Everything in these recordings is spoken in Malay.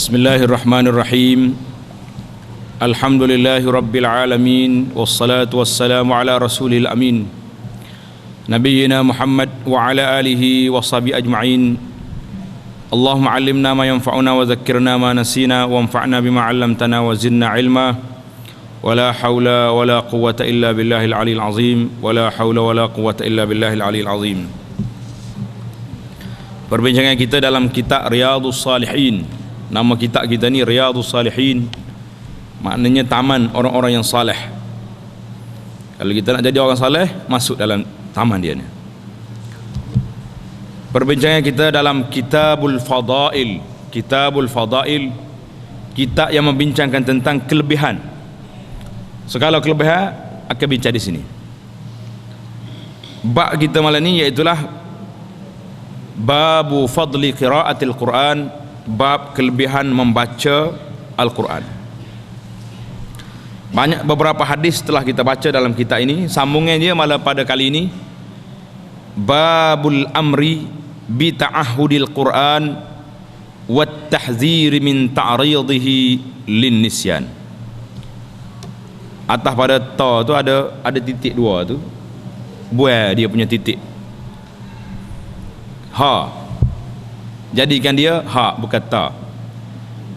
Bismillahirrahmanirrahim. Alhamdulillahi rabbil alamin, wassalatu wassalamu ala rasulil amin, nabiyyina Muhammad wa ala alihi wa sahbihi ajma'in. Allahumma 'allimna ma yanfa'una wa dhakkirna ma nasina wanfa'na bima 'allamtana wa zidna ilma. Wala haula wala quwwata illa billahil aliyil azim. Wala haula wala quwwata illa billahil aliyil azim. Perbincangan kita dalam kitab Riyadhus Salihin. Nama kitab kita ni Riyadhus Salihin, maknanya taman orang-orang yang saleh. Kalau kita nak jadi orang saleh, masuk dalam taman dia ni. Perbincangan kita dalam Kitabul Fadail. Kitabul Fadail, kitab yang membincangkan tentang kelebihan. Segala kelebihan akan bincang di sini. Bab kita malam ni iaitulah Babu Fadli Qiraatil Quran, bab kelebihan membaca Al-Quran. Banyak beberapa hadis telah kita baca dalam kitab ini. Sambungan dia malah pada kali ini Babul Amri bi ta'ahudil Quran wat tahzir min ta'ridhihi lin nisyan. Atas pada ta tu ada titik dua tu, buai dia punya titik ha, jadikan dia ha bukan ta.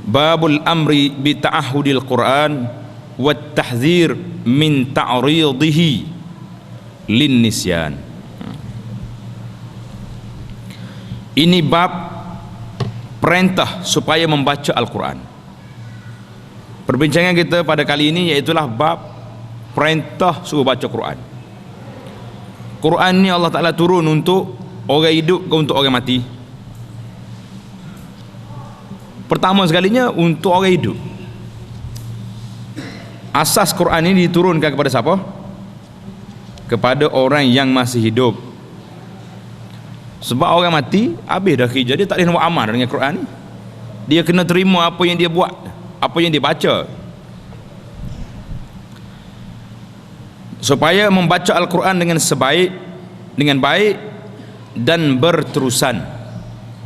Babul amri bi ta'ahudil Quran wat tahzir min ta'ridhihi lin nisyan. Ini bab perintah supaya membaca Al-Quran. Perbincangan kita pada kali ini iaitulah bab perintah suruh baca Quran. Quran ni Allah Ta'ala turun untuk orang hidup ke untuk orang mati? Pertama sekalinya untuk orang hidup. Asas Quran ini diturunkan kepada siapa? Kepada orang yang masih hidup. Sebab orang mati habis dah kerja, dia tak boleh buat amal dengan Quran ni. Dia kena terima apa yang dia buat, apa yang dia baca. Supaya membaca Al-Quran dengan baik dan berterusan.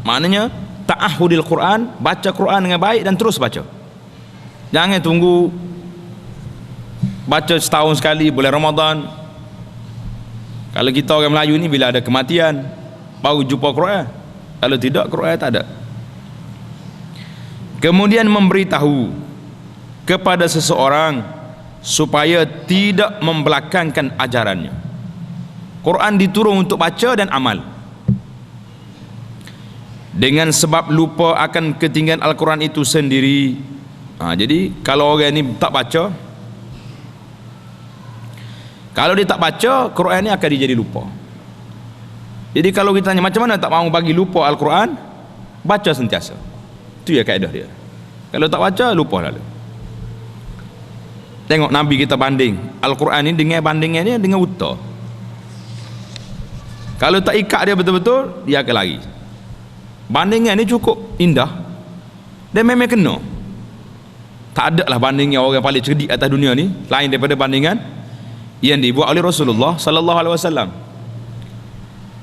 Maknanya ta'ahudil Quran, baca Quran dengan baik dan terus baca. Jangan tunggu baca setahun sekali bulan Ramadan. Kalau kita orang Melayu ni bila ada kematian baru jumpa Quran. Kalau tidak, Quran tak ada. Kemudian memberitahu kepada seseorang supaya tidak membelakangkan ajarannya. Quran diturun untuk baca dan amal. Dengan sebab lupa akan ketinggian Al-Quran itu sendiri. Jadi kalau orang ni tak baca, kalau dia tak baca, Quran ni akan jadi lupa. Jadi kalau kita tanya macam mana tak mahu bagi lupa Al-Quran, baca sentiasa. Itu ya kaedah dia. Kalau tak baca, lupa lalu. Tengok Nabi kita banding Al-Quran ni dengan bandingannya dengan unta. Kalau tak ikat dia betul-betul, dia akan lari. Bandingan ni cukup indah dan memang kena. Tak ada lah banding yang orang paling cerdik atas dunia ni lain daripada bandingan yang dibuat oleh Rasulullah sallallahu alaihi wasallam.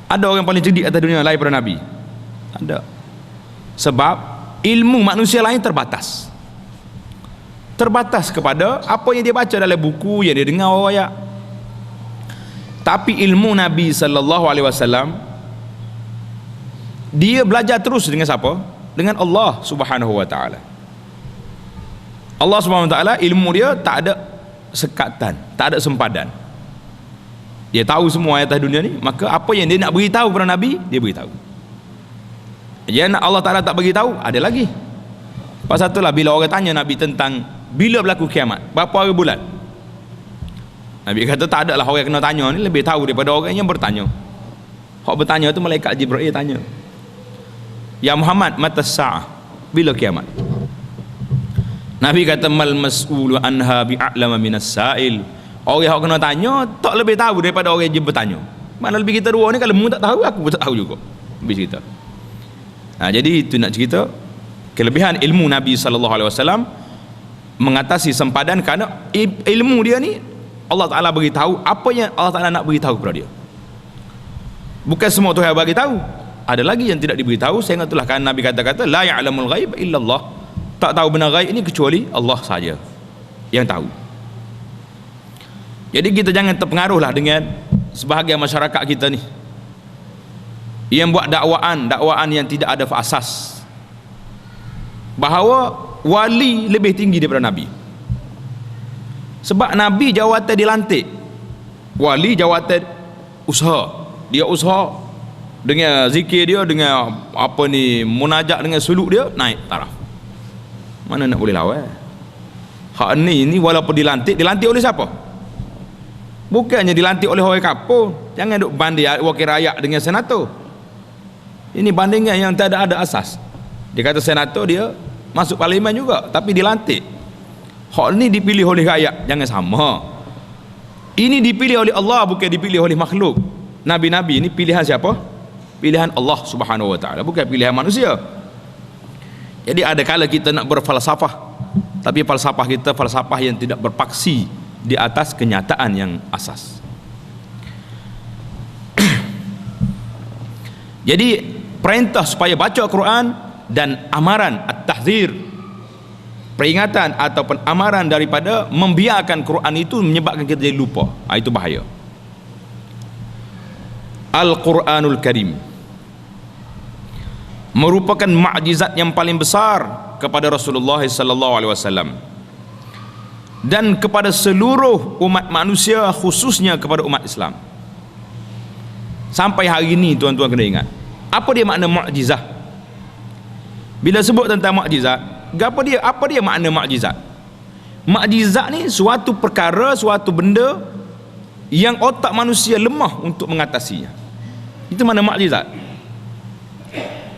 Ada orang paling cerdik atas dunia lain daripada Nabi? Tak ada. Sebab ilmu manusia lain terbatas. Terbatas kepada apa yang dia baca dalam buku, yang dia dengar orang ayat. Tapi ilmu Nabi sallallahu alaihi wasallam, dia belajar terus dengan siapa? Dengan Allah Subhanahu wa taala. Allah Subhanahu wa taala ilmu dia tak ada sekatan, tak ada sempadan. Dia tahu semua ayat dunia ni, maka apa yang dia nak beritahu kepada Nabi, dia beritahu. Yang Allah Taala tak beritahu, ada lagi. Pasal itulah bila orang tanya Nabi tentang bila berlaku kiamat, berapa hari bulan, Nabi kata tak ada lah orang yang kena tanya ni lebih tahu daripada orang yang bertanya. Hak bertanya tu malaikat Jibril tanya, ya Muhammad, mata sa'ah, bila kiamat? Nabi kata mal mas'ulu anha bi'a'lama minas sa'il. Orang yang kena tanya tak lebih tahu daripada orang yang bertanya. Mana lebih kita dua ni, kalau mu tak tahu, aku pun tak tahu juga. Habis cerita. Jadi itu nak cerita kelebihan ilmu Nabi sallallahu alaihi wasallam mengatasi sempadan, kerana ilmu dia ni Allah Taala beritahu apa yang Allah Taala nak beritahu kepada dia. Bukan semua Tuhan bagi tahu. Ada lagi yang tidak diberitahu, sehingga itulah kan Nabi kata-kata la ya'lamul ghaib illallah. tak tahu benda gaib ini kecuali Allah saja yang tahu. Jadi kita jangan terpengaruhlah dengan sebahagian masyarakat kita ni yang buat dakwaan yang tidak ada asas, bahawa wali lebih tinggi daripada Nabi. Sebab Nabi jawatan dilantik, wali jawatan usaha. Dia usaha dengan zikir dia, dengan apa ni, munajat, dengan suluk dia, naik taraf. Mana nak boleh lawan? Hak ni walaupun dilantik oleh siapa? Bukannya dilantik oleh orang kapur. Jangan duk banding wakil rakyat dengan senator. Ini bandingan yang tak ada asas. Dia kata senator dia masuk parlimen juga, tapi dilantik. Hak ni dipilih oleh rakyat, jangan sama. Ini dipilih oleh Allah, bukan dipilih oleh makhluk. Nabi-nabi ini pilihan siapa? Pilihan Allah Subhanahu wa taala, bukan pilihan manusia. Jadi ada kala kita nak berfalsafah, tapi falsafah kita falsafah yang tidak berpaksi di atas kenyataan yang asas. Jadi perintah supaya baca Quran dan amaran at-tahzir, peringatan ataupun amaran daripada membiarkan Quran itu menyebabkan kita jadi lupa. Itu bahaya. Al-Quranul Karim merupakan mukjizat yang paling besar kepada Rasulullah sallallahu alaihi wasallam dan kepada seluruh umat manusia, khususnya kepada umat Islam. Sampai hari ini tuan-tuan kena ingat, apa dia makna mukjizat? Bila sebut tentang mukjizat, apa dia makna mukjizat? Mukjizat ni suatu perkara, suatu benda yang otak manusia lemah untuk mengatasinya. Itu mana mukjizat.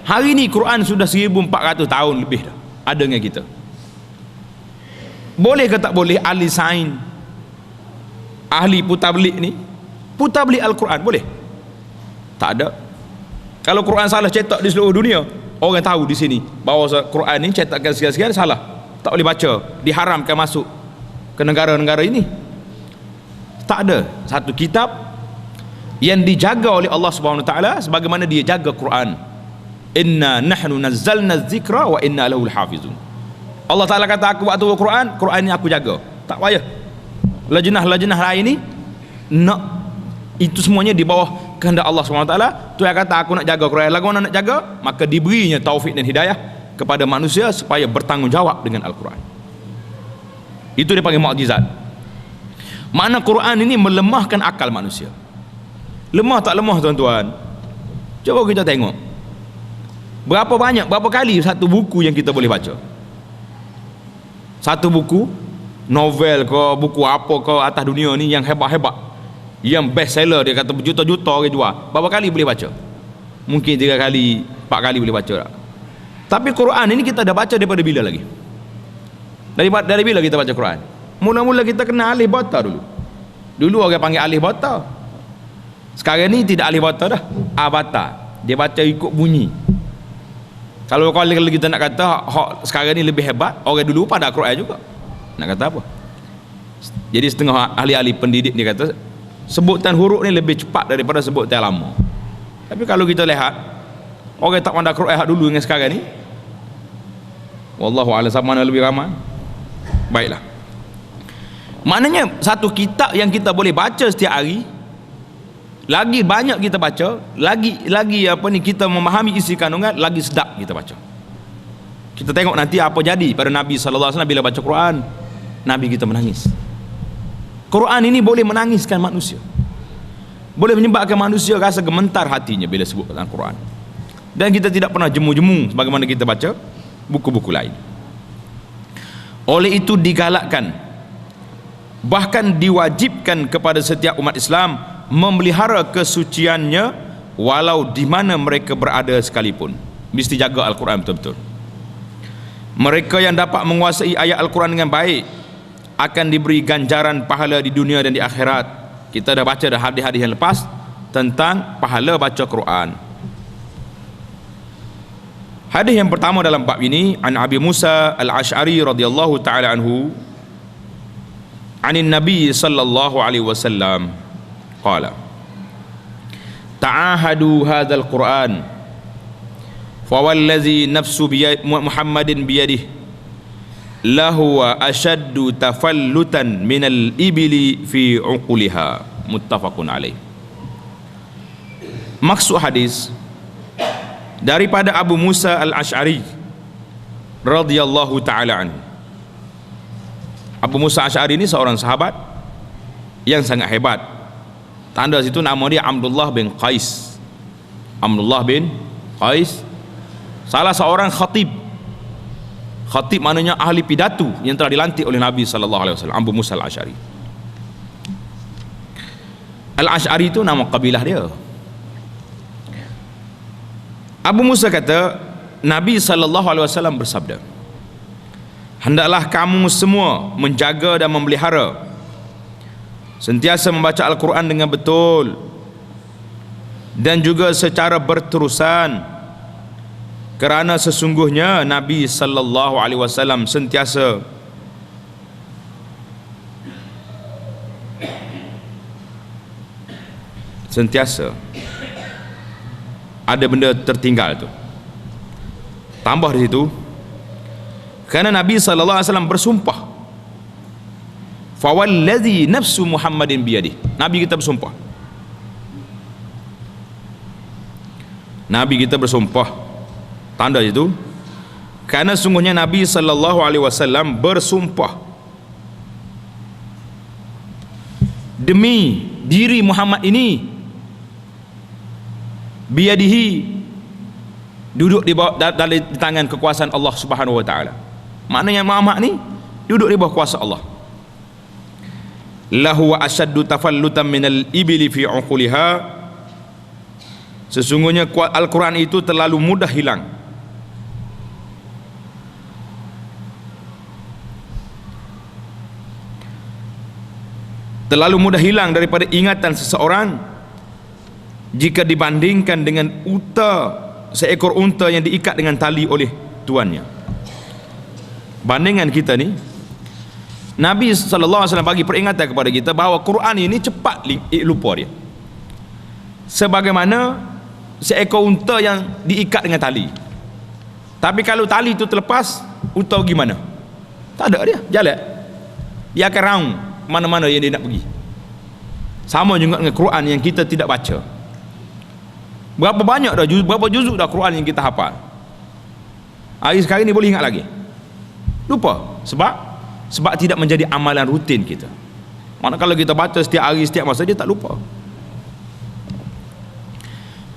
Hari ni Quran sudah 1400 tahun lebih dah ada dengan kita. Boleh ke tak boleh ahli sains, ahli putar belik ni putar belik Al-Quran boleh? Tak ada. Kalau Quran salah cetak di seluruh dunia, orang tahu di sini bahawa Quran ni cetakkan sekian-sekian salah, tak boleh baca, diharamkan masuk ke negara-negara ini. Tak ada satu kitab yang dijaga oleh Allah Subhanahu wa taala sebagaimana dia jaga Quran. Inna nahnu nazzalna dzikra wa inna lahu lahafizun. Allah Taala kata, aku waktu Quran, Quran ni aku jaga. Tak payah lajnah-lajnah lain ni nak, itu semuanya di bawah kehendak Allah Subhanahu wa taala. Tu yang kata aku nak jaga Quran, lagu mana nak jaga, maka diberinya taufik dan hidayah kepada manusia supaya bertanggungjawab dengan Al-Quran. Itu dia panggil mukjizat. Makna Quran ini melemahkan akal manusia. Lemah tak lemah tuan-tuan? Cuba kita tengok berapa kali satu buku yang kita boleh baca. Satu buku novel ke, buku apa ke atas dunia ni yang hebat-hebat, yang best seller, dia kata berjuta-juta orang jual, berapa kali boleh baca? Mungkin 3 kali 4 kali boleh baca tak? Tapi Quran ini kita dah baca daripada bila lagi? Dari bila kita baca Quran? Mula-mula kita kena alif bata dulu orang panggil alif bata. Sekarang ni tidak alif bata dah, abata. Dia baca ikut bunyi. Kalau kita nak kata sekarang ni lebih hebat, orang dulu pada Quran juga. Nak kata apa? Jadi setengah ahli-ahli pendidik dia kata sebutan huruf ni lebih cepat daripada sebutan lama. Tapi kalau kita lihat orang tak pandai Quran dulu dengan sekarang ni, wallahu a'lam, sama mana lebih ramai. Baiklah. Maknanya satu kitab yang kita boleh baca setiap hari, lagi banyak kita baca, lagi apa ni, kita memahami isi kandungan, lagi sedap kita baca. Kita tengok nanti apa jadi pada Nabi sallallahu alaihi wasallam bila baca Quran. Nabi kita menangis. Quran ini boleh menangiskan manusia, boleh menyebabkan manusia rasa gemetar hatinya bila sebut tentang Quran. Dan kita tidak pernah jemu-jemu sebagaimana kita baca buku-buku lain. Oleh itu digalakkan, bahkan diwajibkan kepada setiap umat Islam memelihara kesuciannya walau di mana mereka berada sekalipun. Mesti jaga Al-Quran betul-betul. Mereka yang dapat menguasai ayat Al-Quran dengan baik akan diberi ganjaran pahala di dunia dan di akhirat. Kita dah baca dah hadis-hadis yang lepas tentang pahala baca Quran. Hadis yang pertama dalam bab ini, an Abi Musa Al-Asy'ari radhiyallahu taala anhu, anin Nabi sallallahu alaihi wasallam qala, ta'ahadu hadzal Qur'an fa wallazi nafsu Muhammadin biyadihi lahuwa ashaddu tafallutan minal ibili fi uquliha, muttafaqun alaih. Maksud hadis daripada Abu Musa al-Ash'ari radhiyallahu ta'ala anhu. Abu Musa al-Ash'ari ini seorang sahabat yang sangat hebat. Tanda situ nama dia Abdullah bin Qais. Abdullah bin Qais, salah seorang khatib. Khatib maknanya ahli pidato yang telah dilantik oleh Nabi sallallahu alaihi wasallam. Abu Musa al-Ash'ari. Al-Ash'ari itu nama kabilah dia. Abu Musa kata, Nabi sallallahu alaihi wasallam bersabda, hendaklah kamu semua menjaga dan memelihara, sentiasa membaca Al-Quran dengan betul dan juga secara berterusan, kerana sesungguhnya Nabi sallallahu alaihi wasallam sentiasa ada benda tertinggal tu. Tambah di situ, kerana Nabi sallallahu alaihi wasallam bersumpah, fawallazi nafsu Muhammadin biyadih, Nabi kita bersumpah, Nabi kita bersumpah. Tanda itu, kerana sungguhnya Nabi sallallahu alaihi wasallam bersumpah demi diri Muhammad ini, biyadihi, duduk di bawah di tangan kekuasaan Allah Subhanahu wa taala. Maknanya Muhammad ni duduk di bawah kuasa Allah. Lahu wa ashaddu tafallutan minal ibili fi uquliha, sesungguhnya Al-Quran itu terlalu mudah hilang, daripada ingatan seseorang jika dibandingkan dengan seekor unta yang diikat dengan tali oleh tuannya. Bandingan kita ni, Nabi SAW bagi peringatan kepada kita bahawa Quran ini cepat lupa dia, sebagaimana seekor unta yang diikat dengan tali. Tapi kalau tali itu terlepas, unta gimana? Tak ada dia, jalan. Dia akan round mana-mana yang dia nak pergi. Sama juga dengan Quran yang kita tidak baca. Berapa banyak dah, berapa juzuk dah Quran yang kita hafal. Hari sekarang ni boleh ingat lagi? Lupa. Sebab tidak menjadi amalan rutin kita. Mana kalau kita baca setiap hari, setiap masa, dia tak lupa.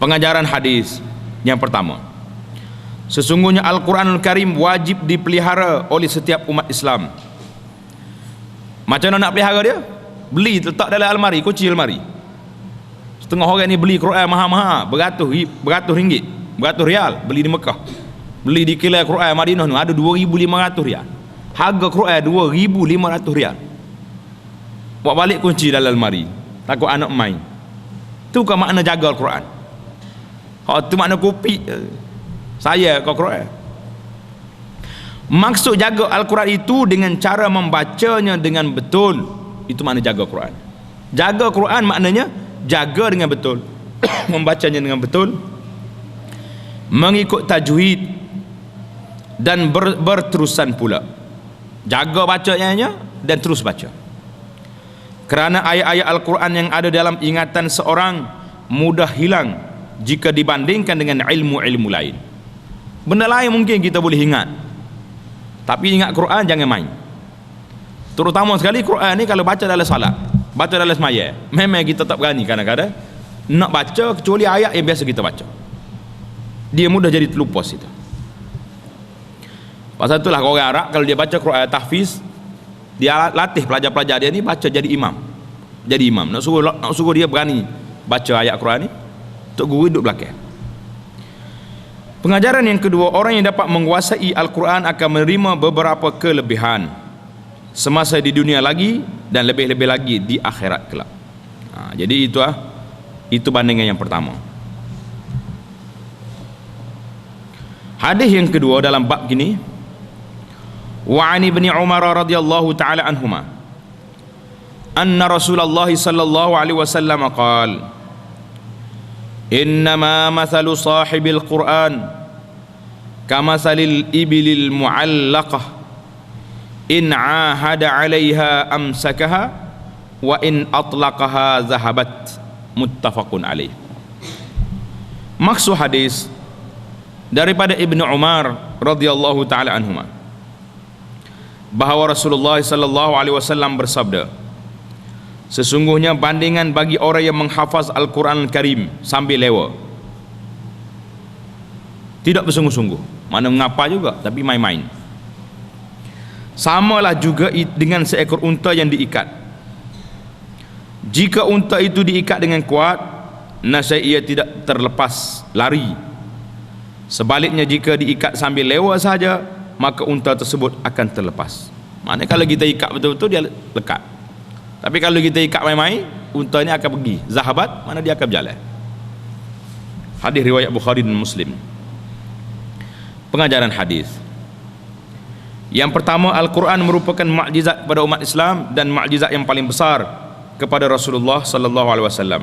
Pengajaran hadis yang pertama, sesungguhnya Al-Quranul Karim wajib dipelihara oleh setiap umat Islam. Macam mana nak pelihara dia? Beli, letak dalam almari, kunci almari. Setengah orang ni beli Quran mahal-mahal, beratus ringgit, beratus rial, beli di Mekah. Beli di kilai Quran Madinah ni ada 2,500 rial. Harga Quran 2,500 rial. Buat balik kunci dalam almari, takut anak main. Tu kan makna jaga Al-Quran. Tu makna kopi saya kau Quran. Maksud jaga Al-Quran itu dengan cara membacanya dengan betul. Itu makna jaga Quran. Jaga Quran maknanya jaga dengan betul, membacanya dengan betul, mengikut tajwid dan berterusan pula. Jaga bacanya dan terus baca. Kerana ayat-ayat Al-Quran yang ada dalam ingatan seorang mudah hilang jika dibandingkan dengan ilmu-ilmu lain. Benda lain mungkin kita boleh ingat, tapi ingat Quran jangan main. Terutama sekali Quran ni kalau baca dalam salat, baca dalam semaya, memang kita tak berani kadang-kadang nak baca kecuali ayat yang biasa kita baca. Dia mudah jadi terlupa situ. Pasal itulah orang Arab kalau dia baca Quran tahfiz, dia latih pelajar-pelajar dia ni baca jadi imam. Jadi imam. Nak suruh dia berani baca ayat Quran ni, tok guru duduk belakang. Pengajaran yang kedua, orang yang dapat menguasai Al-Quran akan menerima beberapa kelebihan semasa di dunia lagi dan lebih-lebih lagi di akhirat kelak. Jadi itu bandingan yang pertama. Hadis yang kedua dalam bab gini, wa an ibni Umar radhiyallahu taala anhuma anna Rasulullah sallallahu alaihi wasallam qala innama mathalu sahibil Quran kamathalil ibilil mu'allaqah in ahada 'alaiha amsakaha wa in atlaqaha zahabat, muttafaqun alaih. Maksud hadis daripada Ibnu Umar radhiyallahu taala anhuma bahawa Rasulullah sallallahu alaihi wasallam bersabda, sesungguhnya bandingan bagi orang yang menghafaz Al-Quran Al-Karim sambil lewa, tidak bersungguh-sungguh, mana mengapa juga tapi main-main, samalah juga dengan seekor unta yang diikat. Jika unta itu diikat dengan kuat, nasib ia tidak terlepas lari. Sebaliknya jika diikat sambil lewa saja, maka unta tersebut akan terlepas. Maknanya kalau kita ikat betul-betul dia lekat. Tapi kalau kita ikat main-main, unta ini akan pergi zahabat, mana dia akan berjalan. Hadis riwayat Bukhari dan Muslim. Pengajaran hadis. Yang pertama, Al-Quran merupakan mukjizat kepada umat Islam dan mukjizat yang paling besar kepada Rasulullah sallallahu alaihi wasallam.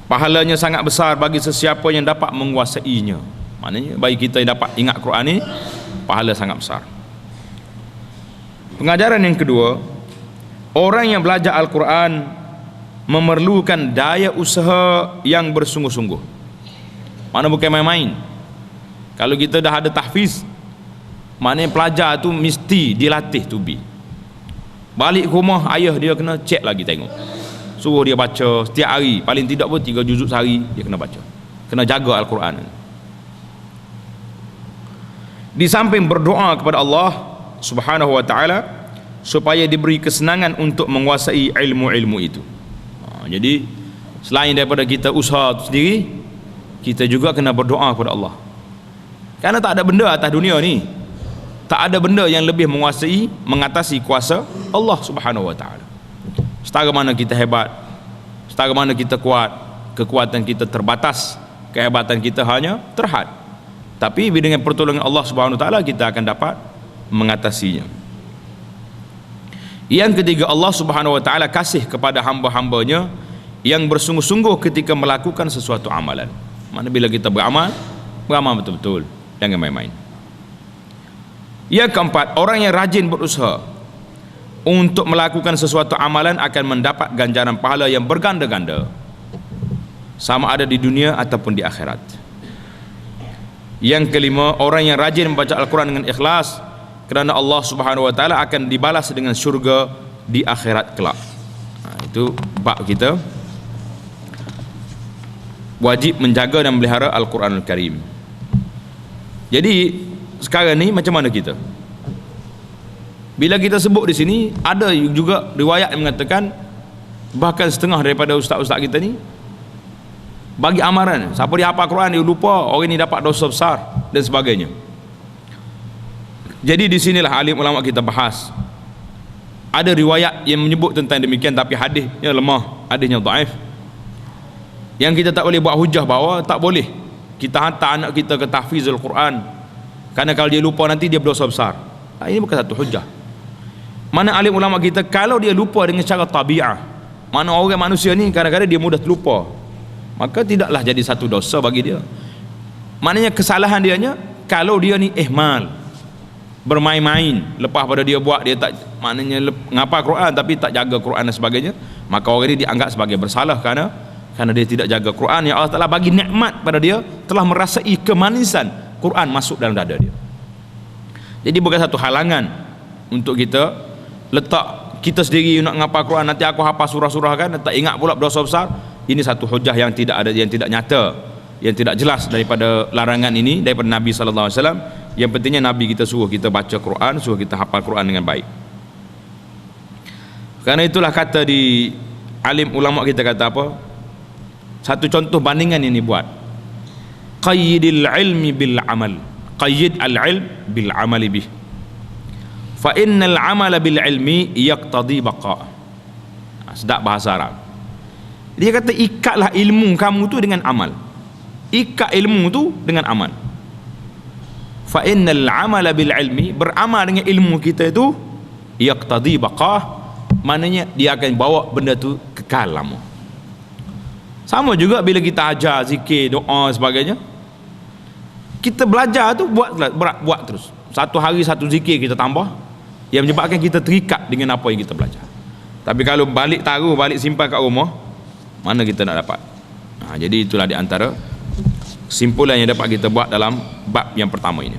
Pahalanya sangat besar bagi sesiapa yang dapat menguasainya. Maknanya bagi kita yang dapat ingat Quran ni, pahala sangat besar. Pengajaran yang kedua, orang yang belajar Al-Quran memerlukan daya usaha yang bersungguh-sungguh. Mana bukan main-main. Kalau kita dah ada tahfiz, maknanya pelajar tu mesti dilatih to be. Balik ke rumah, ayah dia kena cek lagi tengok, suruh dia baca setiap hari, paling tidak pun 3 juzuk sehari dia kena baca, kena jaga Al-Quran. Di samping berdoa kepada Allah Subhanahu wa ta'ala supaya diberi kesenangan untuk menguasai ilmu-ilmu itu. Jadi selain daripada kita usaha itu sendiri, kita juga kena berdoa kepada Allah, kerana tak ada benda atas dunia ni, tak ada benda yang lebih mengatasi kuasa Allah Subhanahu wa ta'ala. Setara mana kita hebat, setara mana kita kuat, kekuatan kita terbatas, kehebatan kita hanya terhad. Tapi dengan pertolongan Allah Subhanahu wa ta'ala kita akan dapat mengatasinya. Yang ketiga, Allah Subhanahu wa ta'ala kasih kepada hamba-hambanya yang bersungguh-sungguh ketika melakukan sesuatu amalan. Mana bila kita beramal betul-betul, jangan main-main. Yang keempat, orang yang rajin berusaha untuk melakukan sesuatu amalan akan mendapat ganjaran pahala yang berganda-ganda, sama ada di dunia ataupun di akhirat. Yang kelima, orang yang rajin membaca Al-Quran dengan ikhlas, kerana Allah Subhanahu wa ta'ala akan dibalas dengan syurga di akhirat kelak. Itu bab kita wajib menjaga dan melihara Al-Quran Al-Karim. Jadi sekarang ni macam mana kita? Bila kita sebut di sini, ada juga riwayat yang mengatakan bahkan setengah daripada ustaz-ustaz kita ni bagi amaran, siapa dia hafal Quran dia lupa, orang ni dapat dosa besar dan sebagainya. Jadi di sinilah alim ulama kita bahas. Ada riwayat yang menyebut tentang demikian, tapi hadisnya lemah, hadisnya dhaif. Yang kita tak boleh buat hujah bahawa tak boleh kita hantar anak kita ke tahfizul Quran, kerana kalau dia lupa nanti dia berdosa besar. Ini bukan satu hujah. Mana alim ulama kita, kalau dia lupa dengan cara tabi'ah, mana orang manusia ni kadang-kadang dia mudah terlupa, maka tidaklah jadi satu dosa bagi dia. Maknanya kesalahan dianya kalau dia ni ihmal, bermain-main, lepas pada dia buat, dia tak, maknanya ngapa Quran tapi tak jaga Quran dan sebagainya, maka orang ini dianggap sebagai bersalah kerana dia tidak jaga Quran yang Allah Ta'ala bagi nikmat pada dia, telah merasai kemanisan Quran masuk dalam dada dia. Jadi bukan satu halangan untuk kita letak kita sendiri nak ngapal Quran, nanti aku hafal surah-surah kan, tak ingat pula berdosa besar. Ini satu hujah yang tidak ada, yang tidak nyata, yang tidak jelas daripada larangan ini daripada Nabi sallallahu alaihi wasallam. Yang pentingnya Nabi kita suruh kita baca Quran, suruh kita hafal Quran dengan baik. Karena itulah kata di alim ulama kita kata apa? Satu contoh bandingan ini buat. Qayyidil ilmi bil amal. Qayyid al-ilm bil amali bih. Fa innal amala bil ilmi yaqtadi baqa. Sedap bahasa Arab. Dia kata ikatlah ilmu kamu tu dengan amal. Ikat ilmu tu dengan amal. Fa innal amala bil ilmi, beramal dengan ilmu kita itu yaqtadi baqa, maknanya dia akan bawa benda tu kekal lama. Sama juga bila kita ajar zikir, doa sebagainya. Kita belajar tu buat terus. Satu hari satu zikir kita tambah, yang menyebabkan kita terikat dengan apa yang kita belajar. Tapi kalau balik taruh, balik simpan kat rumah, mana kita nak dapat? Jadi itulah di antara kesimpulan yang dapat kita buat dalam bab yang pertama ini.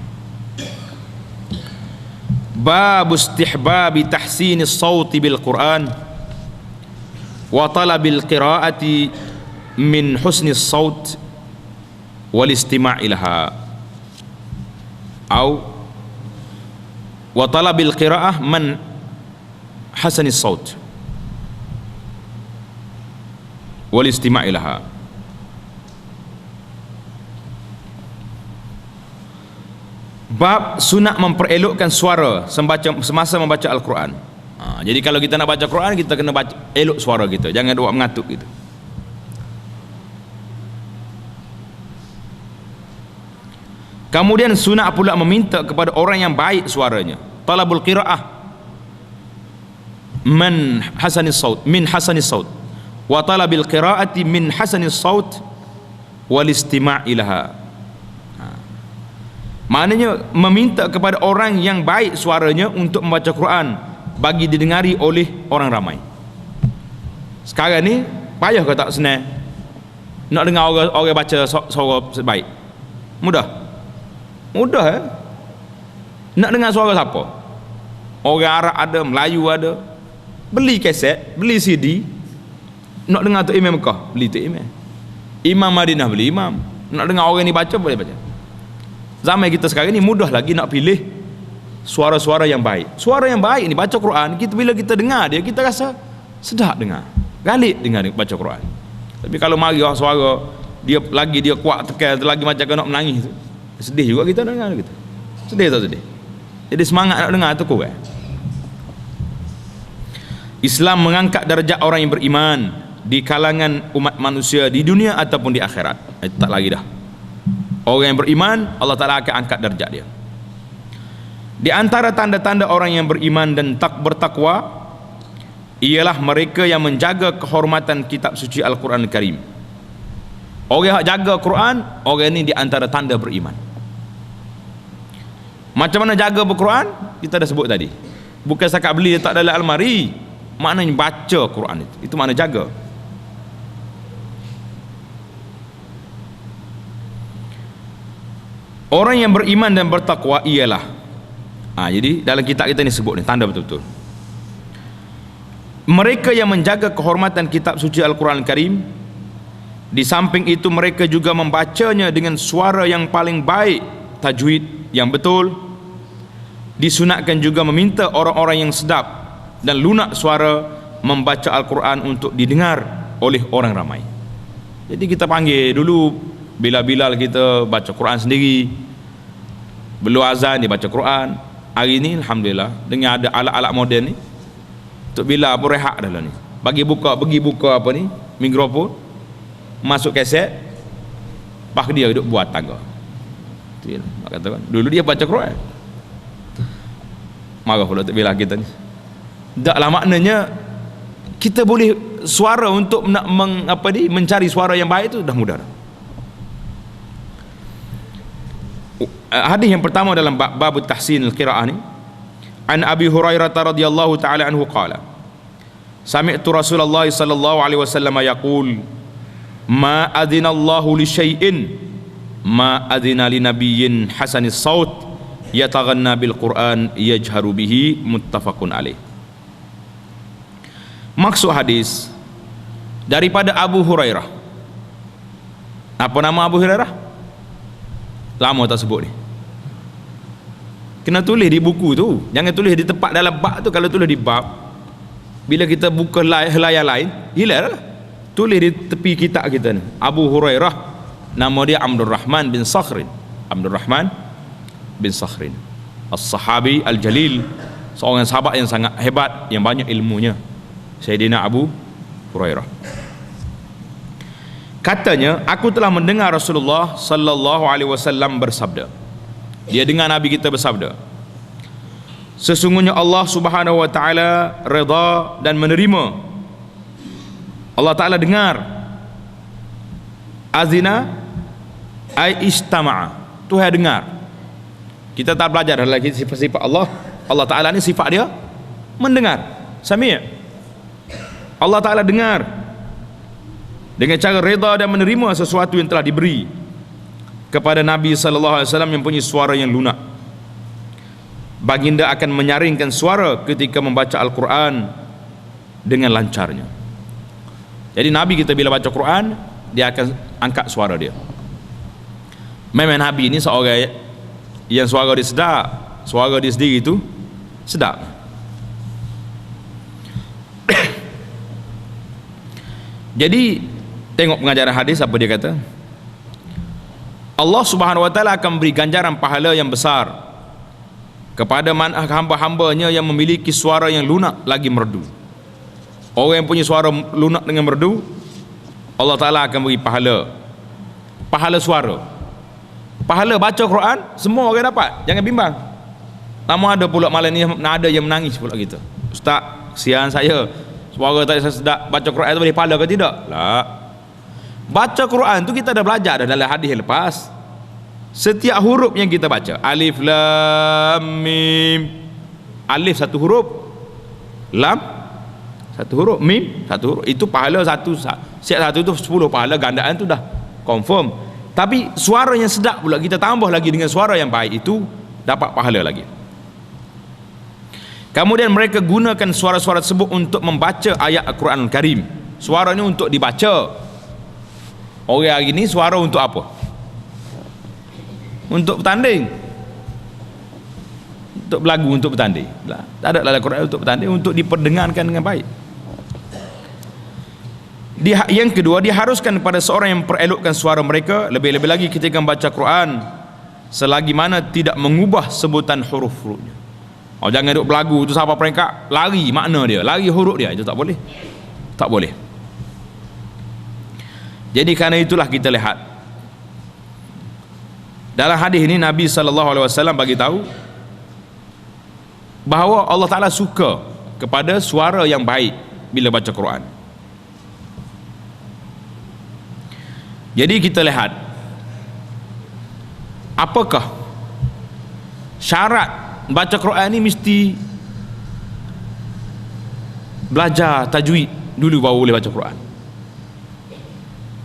Bab istihbabi tahsinis sauti bil Quran wa talabil qiraati min husnis saut wal istima' ilaha atau wa talabil qiraah man hasanis saut wal istima' ilaha. Bab sunat memperelokkan suara semasa membaca Al-Quran. Jadi kalau kita nak baca Quran, kita kena baca elok suara kita, jangan buat mengatuk gitu. Kemudian sunat pula meminta kepada orang yang baik suaranya, talabul qiraah min hasanis saut wa talabil qiraati min hasanis saut wal istima' ilaha. Maknanya meminta kepada orang yang baik suaranya untuk membaca Quran bagi didengari oleh orang ramai. Sekarang ni payah ke tak senang nak dengar orang baca suara baik? Mudah Nak dengar suara siapa? Orang Arab ada, Melayu ada. Beli kaset, beli CD. Nak dengar tu Imam Mekah, beli tu Imam. Imam Madinah beli Imam. Nak dengar orang ni baca, boleh baca. Zaman kita sekarang ni mudah lagi nak pilih suara-suara yang baik. Suara yang baik ni baca Quran, bila kita dengar dia, kita rasa sedap dengar, galib dengar baca Quran. Tapi kalau mari suara dia kuat tekan, lagi macam nak menangis tu, sedih juga kita dengar kita. Sedih tak sedih? Jadi semangat nak dengar tu kurang. Islam mengangkat darjat orang yang beriman di kalangan umat manusia di dunia ataupun di akhirat. Tak lagi dah. Orang yang beriman, Allah Ta'ala akan angkat darjat dia. Di antara tanda-tanda orang yang beriman dan bertakwa ialah mereka yang menjaga kehormatan kitab suci Al-Quran Al-Karim. Orang yang jaga Quran, orang ini di antara tanda beriman. Macam mana jaga Al-Quran? Kita dah sebut tadi. Bukan setakat beli letak dalam almari, maknanya baca Quran itu makna jaga. Orang yang beriman dan bertakwa ialah, jadi dalam kitab kita ni sebut ni tanda betul-betul. Mereka yang menjaga kehormatan kitab suci Al-Quran Al-Karim, di samping itu mereka juga membacanya dengan suara yang paling baik, tajwid yang betul. Disunatkan juga meminta orang-orang yang sedap dan lunak suara membaca Al-Quran untuk didengar oleh orang ramai. Jadi kita panggil dulu bila kita baca Quran sendiri, belum azan dia baca Quran. Hari ni alhamdulillah dengan ada alat-alat moden ni, untuk bila pun rehat dah lah ni, pergi buka apa ni mikrofon, masuk kaset, pak dia duduk buat tangga. Tu ya, nak kata kan dulu dia baca Quran, marah pula untuk bila kita ni. Taklah maknanya kita boleh suara untuk nak mencari suara yang baik tu dah mudah dah. Hadis yang pertama dalam bab tahsin al-qiraah ni, an Abi Hurairah radhiyallahu taala anhu qala, sami'tu Rasulullah sallallahu alaihi wasallam yaqul, ma adina Allahu li syai'in ma adina li nabiyyin hasanis saut yataghanna bil Quran yajharu bihi, muttafaqun alaih. Maksud hadis daripada Abu Hurairah. Apa nama Abu Hurairah? Lama tak sebut ni. Kena tulis di buku tu, jangan tulis di tempat dalam bab tu. Kalau tulis di bab, bila kita buka layar lain, hilang lah. Tulis di tepi kitab kita ni, Abu Hurairah, nama dia Abdul Rahman bin Sakhrin. Abdul Rahman bin Sakhrin, as-sahabi al-jalil, seorang sahabat yang sangat hebat, yang banyak ilmunya, Sayyidina Abu Hurairah. Katanya, aku telah mendengar Rasulullah sallallahu alaihi wasallam bersabda. Dia dengar Nabi kita bersabda, sesungguhnya Allah Subhanahu wa taala redha dan menerima. Allah Taala dengar. Azina ai istama'a, Tuhan dengar. Kita tak belajar dalam sifat-sifat Allah, Allah Ta'ala ni sifat dia mendengar. Sami'. Allah Ta'ala dengar dengan cara reda dan menerima sesuatu yang telah diberi kepada Nabi SAW yang punya suara yang lunak. Baginda akan menyaringkan suara ketika membaca Al-Quran dengan lancarnya. Jadi Nabi kita bila baca Quran, dia akan angkat suara dia. Memang Nabi ini seorang yang suara dia sedap, suara dia sendiri itu sedap. Jadi tengok pengajaran hadis apa dia kata. Allah Subhanahu wa taala akan beri ganjaran pahala yang besar kepada hamba-hambanya yang memiliki suara yang lunak lagi merdu. Orang yang punya suara lunak dengan merdu, Allah Ta'ala akan beri pahala suara, pahala baca Quran. Semua orang dapat, jangan bimbang. Namun ada pula malam ni ada yang menangis pula kita. Ustaz, kesian saya, suara tak sedap, baca Quran tu boleh pahala ke tidak? Tak. Baca Quran tu kita dah belajar dah dalam hadis yang lepas. Setiap huruf yang kita baca, alif lam mim, alif satu huruf, lam satu huruf, mim satu huruf, itu pahala satu. Setiap satu itu 10 pahala, gandaan tu dah confirm. Tapi suara yang sedap pula kita tambah lagi dengan suara yang baik, itu dapat pahala lagi. Kemudian mereka gunakan suara-suara tersebut untuk membaca ayat Al-Quran Al-Karim. Suara ni untuk dibaca. Orang hari ni suara untuk apa? Untuk bertanding, untuk berlagu, untuk bertanding. Tak ada dalam Al-Quran untuk bertanding, untuk diperdengarkan dengan baik. Yang kedua, diharuskan kepada seorang yang memperelokkan suara mereka, lebih-lebih lagi ketika membaca Quran, selagi mana tidak mengubah sebutan huruf-hurufnya. Jangan duduk berlagu tu sampai peringkat lari makna dia, lari huruf dia, itu tak boleh. Tak boleh. Jadi kerana itulah kita lihat dalam hadis ini Nabi SAW bagi tahu bahawa Allah Ta'ala suka kepada suara yang baik bila baca Quran. Jadi kita lihat apakah syarat baca Quran ni mesti belajar tajwid dulu baru boleh baca Quran.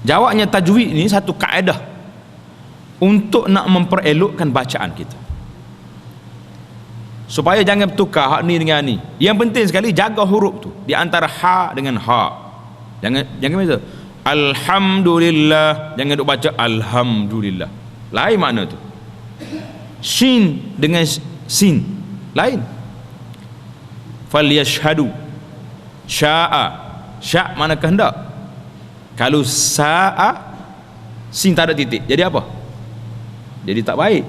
Jawabnya, tajwid ni satu kaedah untuk nak memperelokkan bacaan kita, supaya jangan bertukar hak ni dengan ni. Yang penting sekali jaga huruf tu di antara ha dengan ha. Jangan beza. Alhamdulillah, jangan duk baca alhamdulillah, lain makna tu. Shin dengan sin lain. Falyashhadu, syaa, sya mana kehendak. Kalau saa, sin tak ada titik, jadi apa? Jadi tak baik.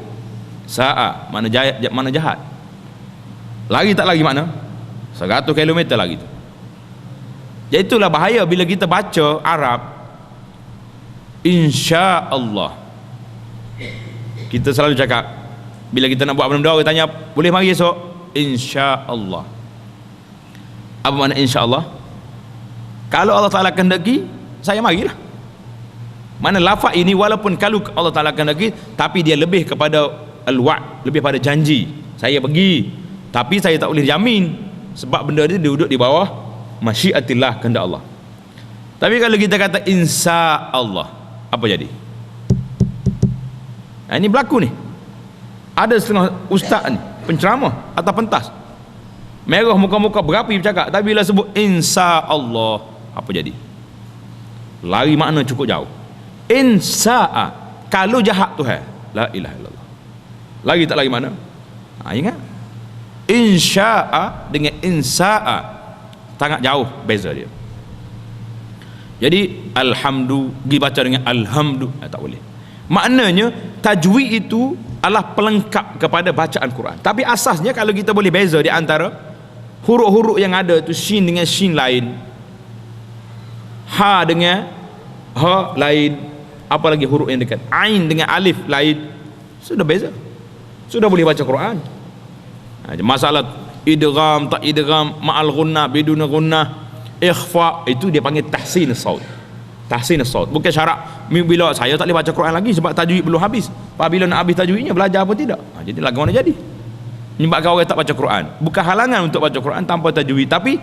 Saa mana jahat. Lagi tak lagi mana? 100 km lagi tu. Jadi itulah bahaya bila kita baca Arab. Insya-Allah. Kita selalu cakap bila kita nak buat benda, orang tanya boleh mari esok? Insya-Allah. Apa makna insya-Allah? Kalau Allah Ta'ala kehendaki, saya marilah. Mana lafaz ini walaupun kalau Allah Ta'ala kehendaki, tapi dia lebih kepada al-wa'd, lebih pada janji. Saya pergi, tapi saya tak boleh jamin sebab benda dia duduk di bawah masyiatillah, kehendak Allah. Tapi kalau kita kata insya Allah, apa jadi? Ini berlaku ni. Ada setengah ustaz ni, penceramah atau pentas, merah muka-muka berapi bercakap, tapi bila sebut insya Allah, apa jadi? Lari makna cukup jauh. Insya'a, kalau jahat Tuhan, la ilaha illallah. Lagi tak lagi mana? Ingat, insya'a dengan insya'a sangat jauh beza dia. Jadi alhamdulillah dibaca dengan alhamdulillah, tak boleh. Maknanya tajwid itu adalah pelengkap kepada bacaan Quran. Tapi asasnya kalau kita boleh beza di antara huruf-huruf yang ada tu, shin dengan shin lain, ha dengan ha lain, apa lagi huruf yang dekat, ain dengan alif lain, sudah beza, sudah boleh baca Quran. Masalah idgham tak idgham, ma'al ghunnah bidun ghunnah, ikhfa, itu dia panggil tahsin saut. Tahsin saut bukan syarat bila saya tak boleh baca Quran lagi sebab tajwid belum habis. Apabila nak habis tajwidnya, belajar apa tidak? Jadi lagu mana jadi? menyebabkan orang tak baca Quran. Bukan halangan untuk baca Quran tanpa tajwid, tapi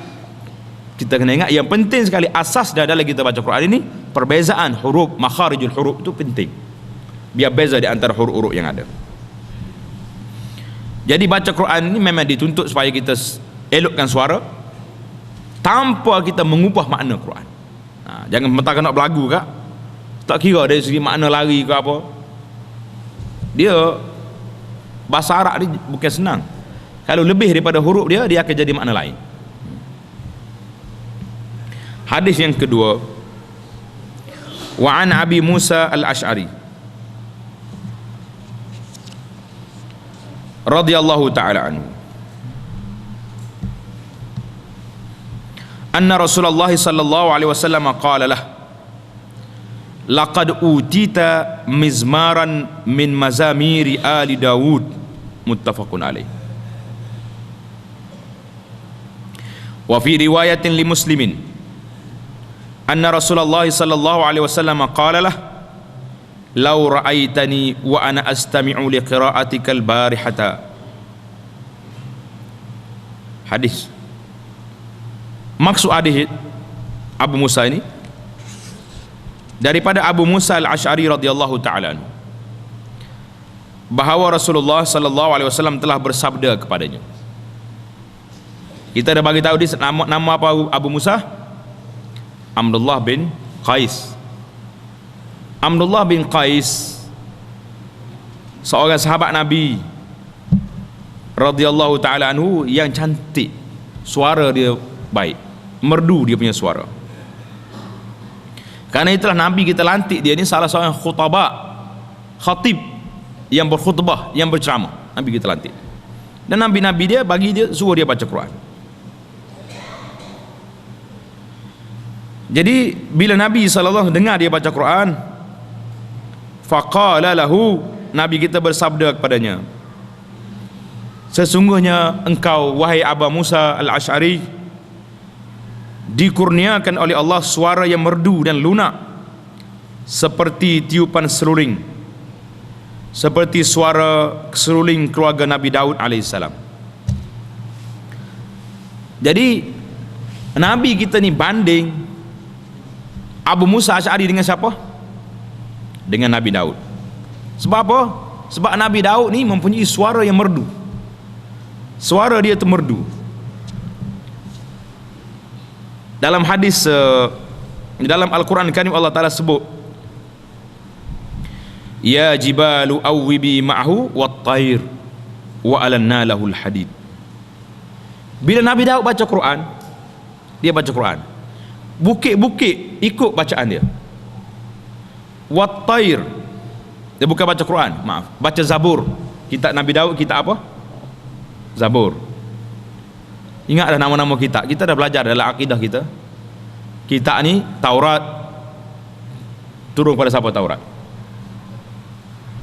kita kena ingat yang penting sekali asas dalam kita baca Quran ini, perbezaan huruf, makharijul huruf itu penting. Biar beza di antara huruf-huruf yang ada. Jadi baca Quran ini memang dituntut supaya kita elokkan suara tanpa kita mengubah makna Quran. Jangan mentah nak berlagu kak, tak kira dari segi makna lari ke apa. Dia bahasa Arab ni bukan senang. Kalau lebih daripada huruf dia akan jadi makna lain. Hadis yang kedua, wa an Abi Musa al-Ash'ari radhiyallahu ta'ala anhu anna Rasulullah sallallahu alaihi wasallam qala lah laqad utita mizmaran min mazamiri ali Dawud muttafaqun alaih. Wa fi riwayatin li Muslimin anna Rasulullah sallallahu alaihi wasallam qala lah law ra'aitani wa ana astami'u li qira'atika al-barihata. Hadis, maksud hadis Abu Musa ini daripada Abu Musa al-Ash'ari radhiyallahu ta'ala anhu, bahawa Rasulullah sallallahu alaihi wasallam telah bersabda kepadanya. Kita dah bagi tahu dia nama apa Abu Musa? Abdullah bin Qais. Abdullah bin Qais seorang sahabat Nabi radhiyallahu ta'ala anhu yang cantik, suara dia baik, merdu dia punya suara. Karena itulah Nabi kita lantik dia ni salah seorang khatib yang berkhutbah, yang berceramah. Nabi kita lantik. Dan Nabi dia bagi dia, suruh dia baca Quran. Jadi bila Nabi SAW dengar dia baca Quran, faqala lahu, Nabi kita bersabda kepadanya, sesungguhnya engkau wahai Abu Musa al-Ash'ari dikurniakan oleh Allah suara yang merdu dan lunak seperti tiupan seruling, seperti suara seruling keluarga Nabi Daud alaihissalam. Jadi Nabi kita ni banding Abu Musa Ash'ari dengan siapa? Dengan Nabi Daud. Sebab apa? Sebab Nabi Daud ni mempunyai suara yang merdu. Suara dia tu merdu. Dalam hadis dalam Al-Quran Karim Allah Ta'ala sebut, ya jibalu awwibi ma'hu wat-tair wa alanna lahul hadid. Bila Nabi Daud baca Quran, dia baca Quran, bukit-bukit ikut bacaan dia. Wat-tair, dia bukan baca Quran, maaf, baca Zabur. Kitab Nabi Daud, kitab apa? Zabur. Ingat dah nama-nama kitab. Kita dah belajar dalam akidah kita. Kitab ni Taurat turun pada siapa Taurat?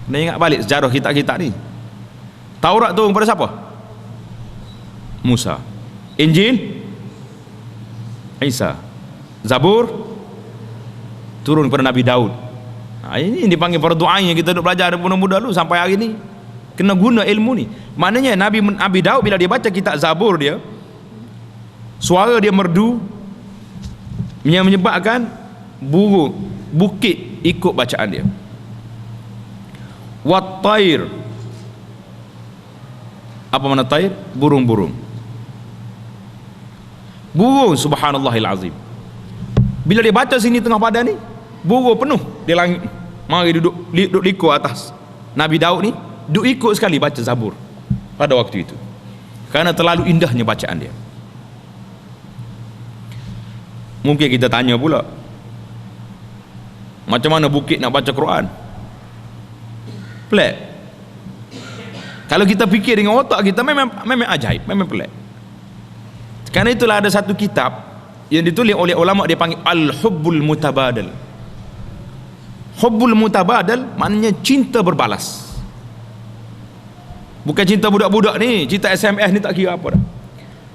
Kena ingat balik sejarah kitab-kitab ni. Taurat turun pada siapa? Musa. Injil Isa. Zabur turun pada Nabi Daud. Ini dipanggil fardu ain yang kita duk belajar dari muda-muda dulu sampai hari ni. Kena guna ilmu ni. Maknanya Nabi Daud bila dia baca kitab Zabur dia, suara dia merdu yang menyebabkan bukit ikut bacaan dia. Wat-tair, apa makna tair? Burung-burung. Burung, subhanallahil azim. Bila dia baca sini tengah padan ni, burung penuh di langit. Mari duduk liku atas. Nabi Daud ni duduk ikut sekali baca Zabur pada waktu itu, karena terlalu indahnya bacaan dia. Mungkin kita tanya pula, macam mana bukit nak baca Quran? Pelik. Kalau kita fikir dengan otak kita, memang ajaib, memang pelik. Karena itulah ada satu kitab yang ditulis oleh ulama, dia panggil Al-Hubbul Mutabadal. Hubbul Mutabadal maknanya cinta berbalas. Bukan cinta budak-budak ni, cinta SMS ni tak kira apa dah.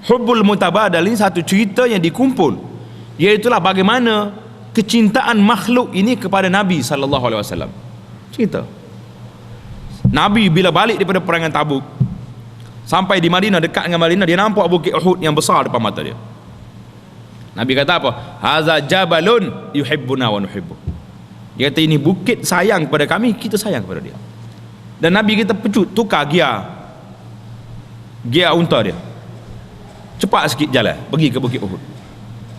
Hubbul Mutabadal ni satu cerita yang dikumpul, iaitulah bagaimana kecintaan makhluk ini kepada Nabi SAW. Cerita Nabi bila balik daripada perangan Tabuk, Sampai di Madinah, dekat dengan Madinah, dia nampak bukit Uhud yang besar depan mata dia. Nabi kata apa? Haza jabalun yuhibbuna wa nuhibbu. Dia kata ini bukit sayang kepada kami, kita sayang kepada dia. Dan Nabi kita pecut, tukar gear unta dia, cepat sikit jalan pergi ke bukit Uhud.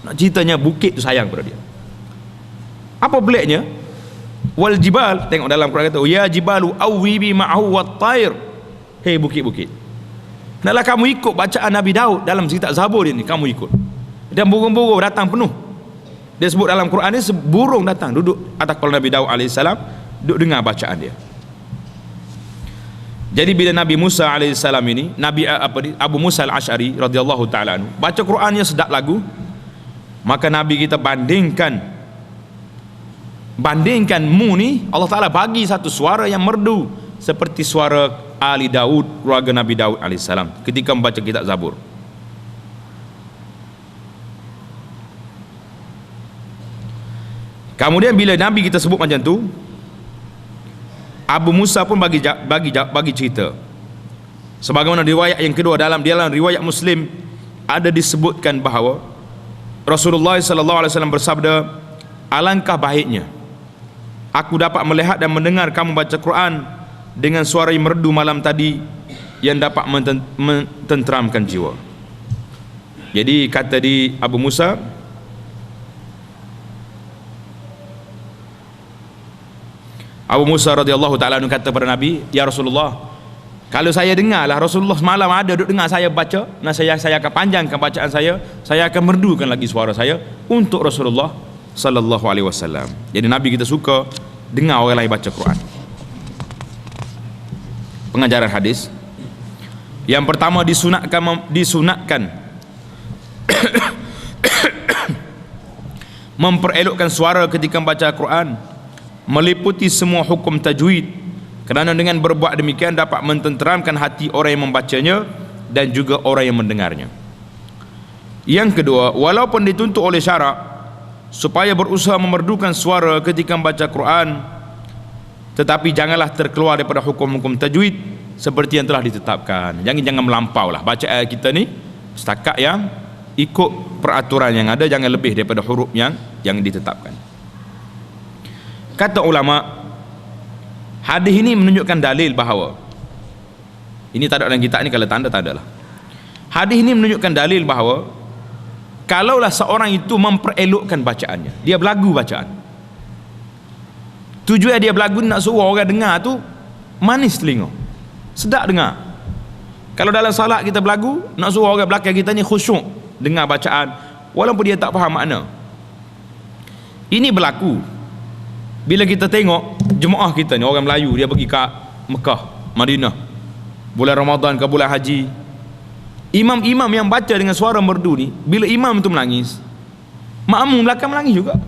Nak ceritanya bukit tu sayang kepada dia. Apa peliknya? Wal jibal, tengok dalam Quran kata ya jibalu awwibi ma'ahu wat tair. Hei bukit-bukit, hendaklah kamu ikut bacaan Nabi Daud dalam kitab Zabur ini, kamu ikut. Dan burung-burung datang penuh. Dia sebut dalam Quran ni, burung datang duduk atas kepala Nabi Daud alaihissalam, duduk dengar bacaan dia. Jadi bila Nabi Musa alaihissalam ini, Abu Musa al-Ash'ari radhiyallahu ta'ala anhu baca Qurannya sedap lagu, maka Nabi kita bandingkanmu ni, Allah Ta'ala bagi satu suara yang merdu seperti suara Ali Daud, keluarga Nabi Daud alaihissalam ketika membaca kitab Zabur. Kemudian bila Nabi kita sebut macam tu, Abu Musa pun bagi cerita. Sebagaimana riwayat yang kedua, dalam riwayat Muslim ada disebutkan bahawa Rasulullah sallallahu alaihi wasallam bersabda, alangkah baiknya aku dapat melihat dan mendengar kamu baca Quran dengan suara yang merdu malam tadi yang dapat mententeramkan jiwa. Jadi kata di Abu Musa, radhiyallahu ta'ala anhu kata kepada Nabi, ya Rasulullah, kalau saya dengarlah Rasulullah semalam ada duduk dengar saya baca, dan saya akan panjangkan bacaan saya akan merdukan lagi suara saya untuk Rasulullah sallallahu alaihi wasallam. Jadi Nabi kita suka dengar orang lain baca Quran. Pengajaran hadis yang pertama, disunatkan memperelokkan suara ketika membaca Quran, meliputi semua hukum tajwid, kerana dengan berbuat demikian dapat mententeramkan hati orang yang membacanya dan juga orang yang mendengarnya. Yang kedua, walaupun dituntut oleh syarak supaya berusaha memerdukan suara ketika membaca Quran, tetapi janganlah terkeluar daripada hukum-hukum tajwid seperti yang telah ditetapkan. Jangan melampau lah baca ayat kita ni, setakat yang ikut peraturan yang ada, jangan lebih daripada huruf yang ditetapkan. Kata ulama, hadis ini menunjukkan dalil bahawa, ini tak ada dalam kitab ni, kalau tanda lah. Hadis ini menunjukkan dalil bahawa kalaulah seorang itu memperelokkan bacaannya, dia belagu bacaan, tujuan dia belagu nak suruh orang dengar tu manis telinga, sedap dengar. Kalau dalam salat kita belagu, nak suruh orang belakang kita ni khusyuk dengar bacaan walaupun dia tak faham makna. Ini berlaku bila kita tengok jemaah kita ni, orang Melayu, dia pergi ke Mekah, Madinah, bulan Ramadan ke bulan haji, imam-imam yang baca dengan suara merdu ni, bila imam tu menangis, makmum belakang menangis juga.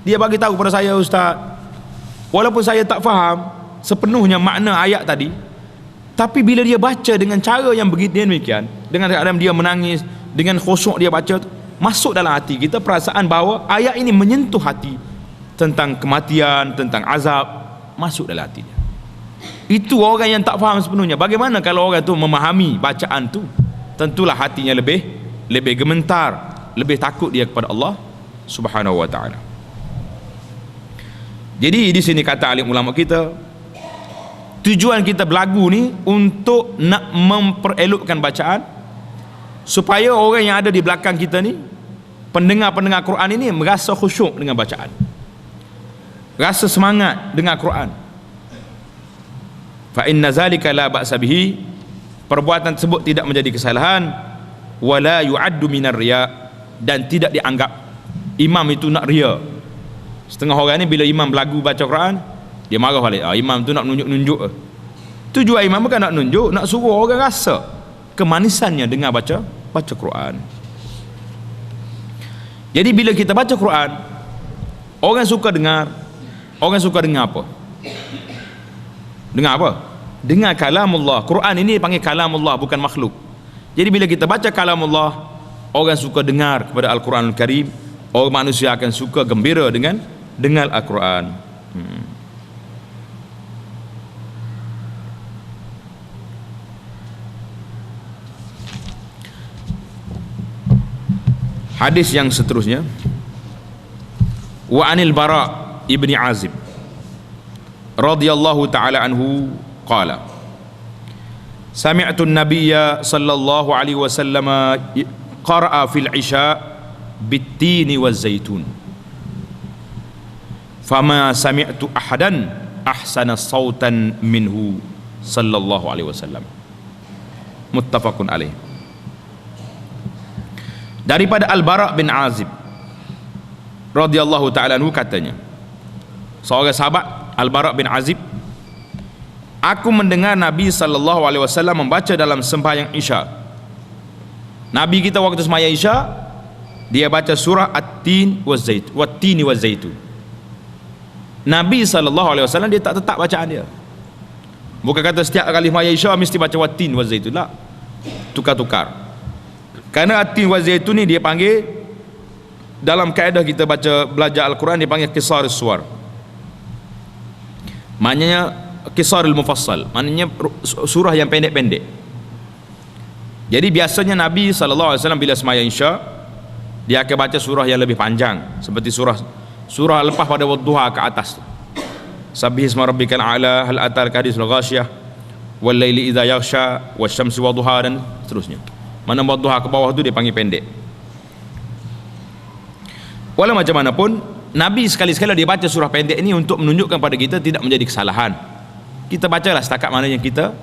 Dia bagi tahu kepada saya, ustaz, walaupun saya tak faham sepenuhnya makna ayat tadi, tapi bila dia baca dengan cara yang begitu demikian, dengan keadaan dia menangis, dengan khusyuk dia baca tu, masuk dalam hati kita perasaan bahawa ayat ini menyentuh hati, tentang kematian, tentang azab, masuk dalam hati dia. Itu orang yang tak faham sepenuhnya. Bagaimana kalau orang tu memahami bacaan tu, tentulah hatinya lebih gemetar, lebih takut dia kepada Allah Subhanahu wa ta'ala. Jadi di sini kata alim ulama kita, tujuan kita belagu ni untuk nak memperelokkan bacaan, supaya orang yang ada di belakang kita ni, pendengar-pendengar Quran ini, merasa khusyuk dengan bacaan, rasa semangat dengar Quran. Fa inna zalika la ba'sa bihi, perbuatan tersebut tidak menjadi kesalahan, wala yu'addu minar riya, dan tidak dianggap imam itu nak riya. Setengah orang ni bila imam belagu baca Quran, dia marah balik, imam tu nak nunjuk-nunjuk. Tujuan imam bukan nak nunjuk, nak suruh orang rasa kemanisannya dengar baca Quran. Jadi bila kita baca Quran, orang suka dengar. Orang suka dengar apa? Dengar apa? Dengar kalamullah. Quran ini dipanggil kalamullah, bukan makhluk. Jadi bila kita baca kalamullah, orang suka dengar kepada Al-Quranul Karim. Orang manusia akan suka gembira dengan dengar Al-Quran. Hadis yang seterusnya, wa anil Bara ibni Azib radhiyallahu ta'ala anhu qala sami'tu an-nabiyya sallallahu alaihi wasallam qara'a fil isya bit-tini waz-zaitun fama sami'tu ahadan ahsana sautan minhu sallallahu alaihi wasallam. Muttafaqun alaih. Daripada Al-Bara bin Azib radhiyallahu ta'ala anhu katanya, seorang sahabat Al-Bara bin Azib, aku mendengar Nabi sallallahu alaihi wasallam membaca dalam sembahyang Isya. Nabi kita waktu sembahyang Isya, dia baca surah At-Tin waz-Zaitun, Wat-Tini waz-Zaitun. Nabi sallallahu alaihi wasallam dia tak tetap bacaan dia. Bukan kata setiap kali sembahyang Isya mesti baca Wat-Tin waz-Zaitun, tak. Tukar-tukar. Karena At-Tin waz-Zaitun ni dia panggil, dalam kaedah kita baca belajar Al-Quran, dia panggil qisar as-suwar. Maknanya qisar al-mufassal, maknanya surah yang pendek-pendek. Jadi biasanya Nabi sallallahu alaihi wasallam bila sembahyang Isya, dia akan baca surah yang lebih panjang, seperti surah lepas pada wadduha ke atas tu. Sabbihisma rabbikal a'la, hal atal hadisul ghasyiyah, wal laili idza yaghsha, wasyamsi wadduha, dan seterusnya. Mana wadduha ke bawah tu dia panggil pendek. Walau macam mana pun, Nabi sekali-sekala dia baca surah pendek ini untuk menunjukkan pada kita tidak menjadi kesalahan. Kita bacalah setakat mana yang kita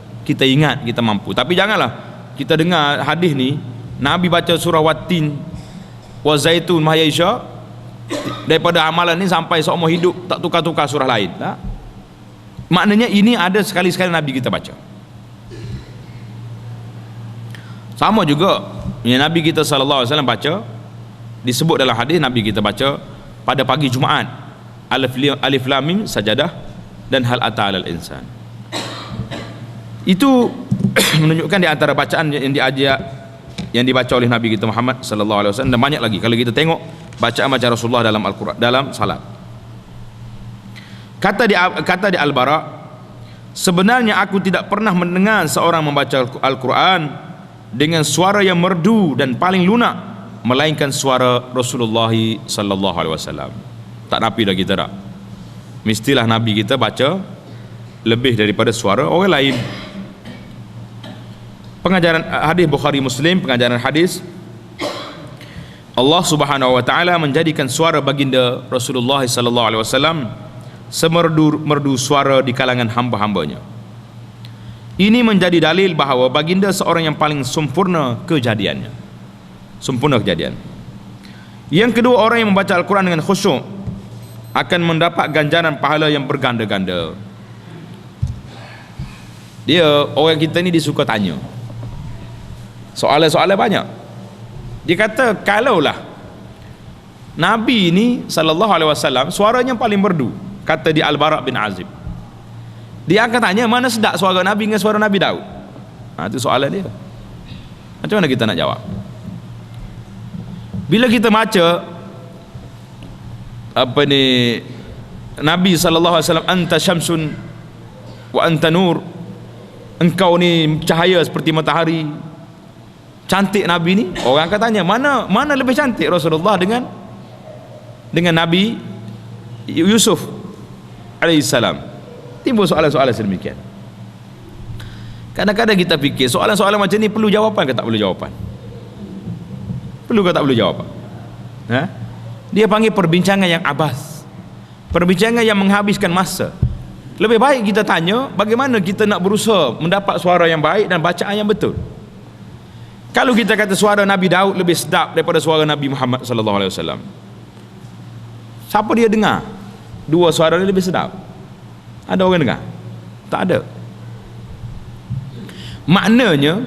ingat, kita mampu. Tapi janganlah kita dengar hadis ni, Nabi baca surah Wat-Tin waz-Zaitun mahya Isya, daripada amalan ni sampai seumur hidup tak tukar-tukar surah lain, tak? Maknanya ini ada sekali-sekala Nabi kita baca. Sama juga yang Nabi kita sallallahu alaihi wasallam baca, disebut dalam hadis Nabi kita baca pada pagi Jumaat, Alif Lam Mim Sajadah dan Hal Ata 'alal Insan. Itu menunjukkan di antara bacaan yang diajar, yang dibaca oleh Nabi kita Muhammad sallallahu alaihi wasallam, dan banyak lagi kalau kita tengok bacaan Rasulullah dalam Al-Quran, dalam salat. Kata di Al-Bara, sebenarnya aku tidak pernah mendengar seorang membaca Al-Quran dengan suara yang merdu dan paling lunak melainkan suara Rasulullah sallallahu alaihi wasallam. Tak napi dah kita tak. Mestilah Nabi kita baca lebih daripada suara orang lain. Pengajaran hadis Bukhari Muslim, pengajaran hadis, Allah Subhanahu wa taala menjadikan suara baginda Rasulullah sallallahu alaihi wasallam semerdu-merdu suara di kalangan hamba-hambanya. Ini menjadi dalil bahawa baginda seorang yang paling sempurna kejadiannya. Sempurna kejadian. Yang kedua, orang yang membaca Al-Quran dengan khusyuk akan mendapat ganjaran pahala yang berganda-ganda. Dia, orang kita ni dia suka tanya soalan-soalan banyak. Dia kata, kalaulah Nabi ni sallallahu alaihi wasallam suaranya paling merdu, kata di Al-Bara bin Azib, dia akan tanya, mana sedap suara Nabi dengan suara Nabi Daud? Itu soalan dia. Macam mana kita nak jawab? Bila kita baca Nabi sallallahu alaihi wasallam, anta syamsun wa anta nur, engkau ni cahaya seperti matahari, cantik Nabi ni, orang akan tanya, mana lebih cantik Rasulullah dengan Nabi Yusuf alaihissalam? Timbul soalan-soalan sedemikian. Kadang-kadang kita fikir soalan-soalan macam ni perlu jawapan ke tak perlu jawapan? Perlu ke tak perlu jawapan? Dia panggil perbincangan yang abas, perbincangan yang menghabiskan masa. Lebih baik kita tanya bagaimana kita nak berusaha mendapat suara yang baik dan bacaan yang betul. Kalau kita kata suara Nabi Daud lebih sedap daripada suara Nabi Muhammad sallallahu alaihi wasallam, siapa dia dengar? Dua suara dia lebih sedap. Ada orang dengar? Tak ada. Maknanya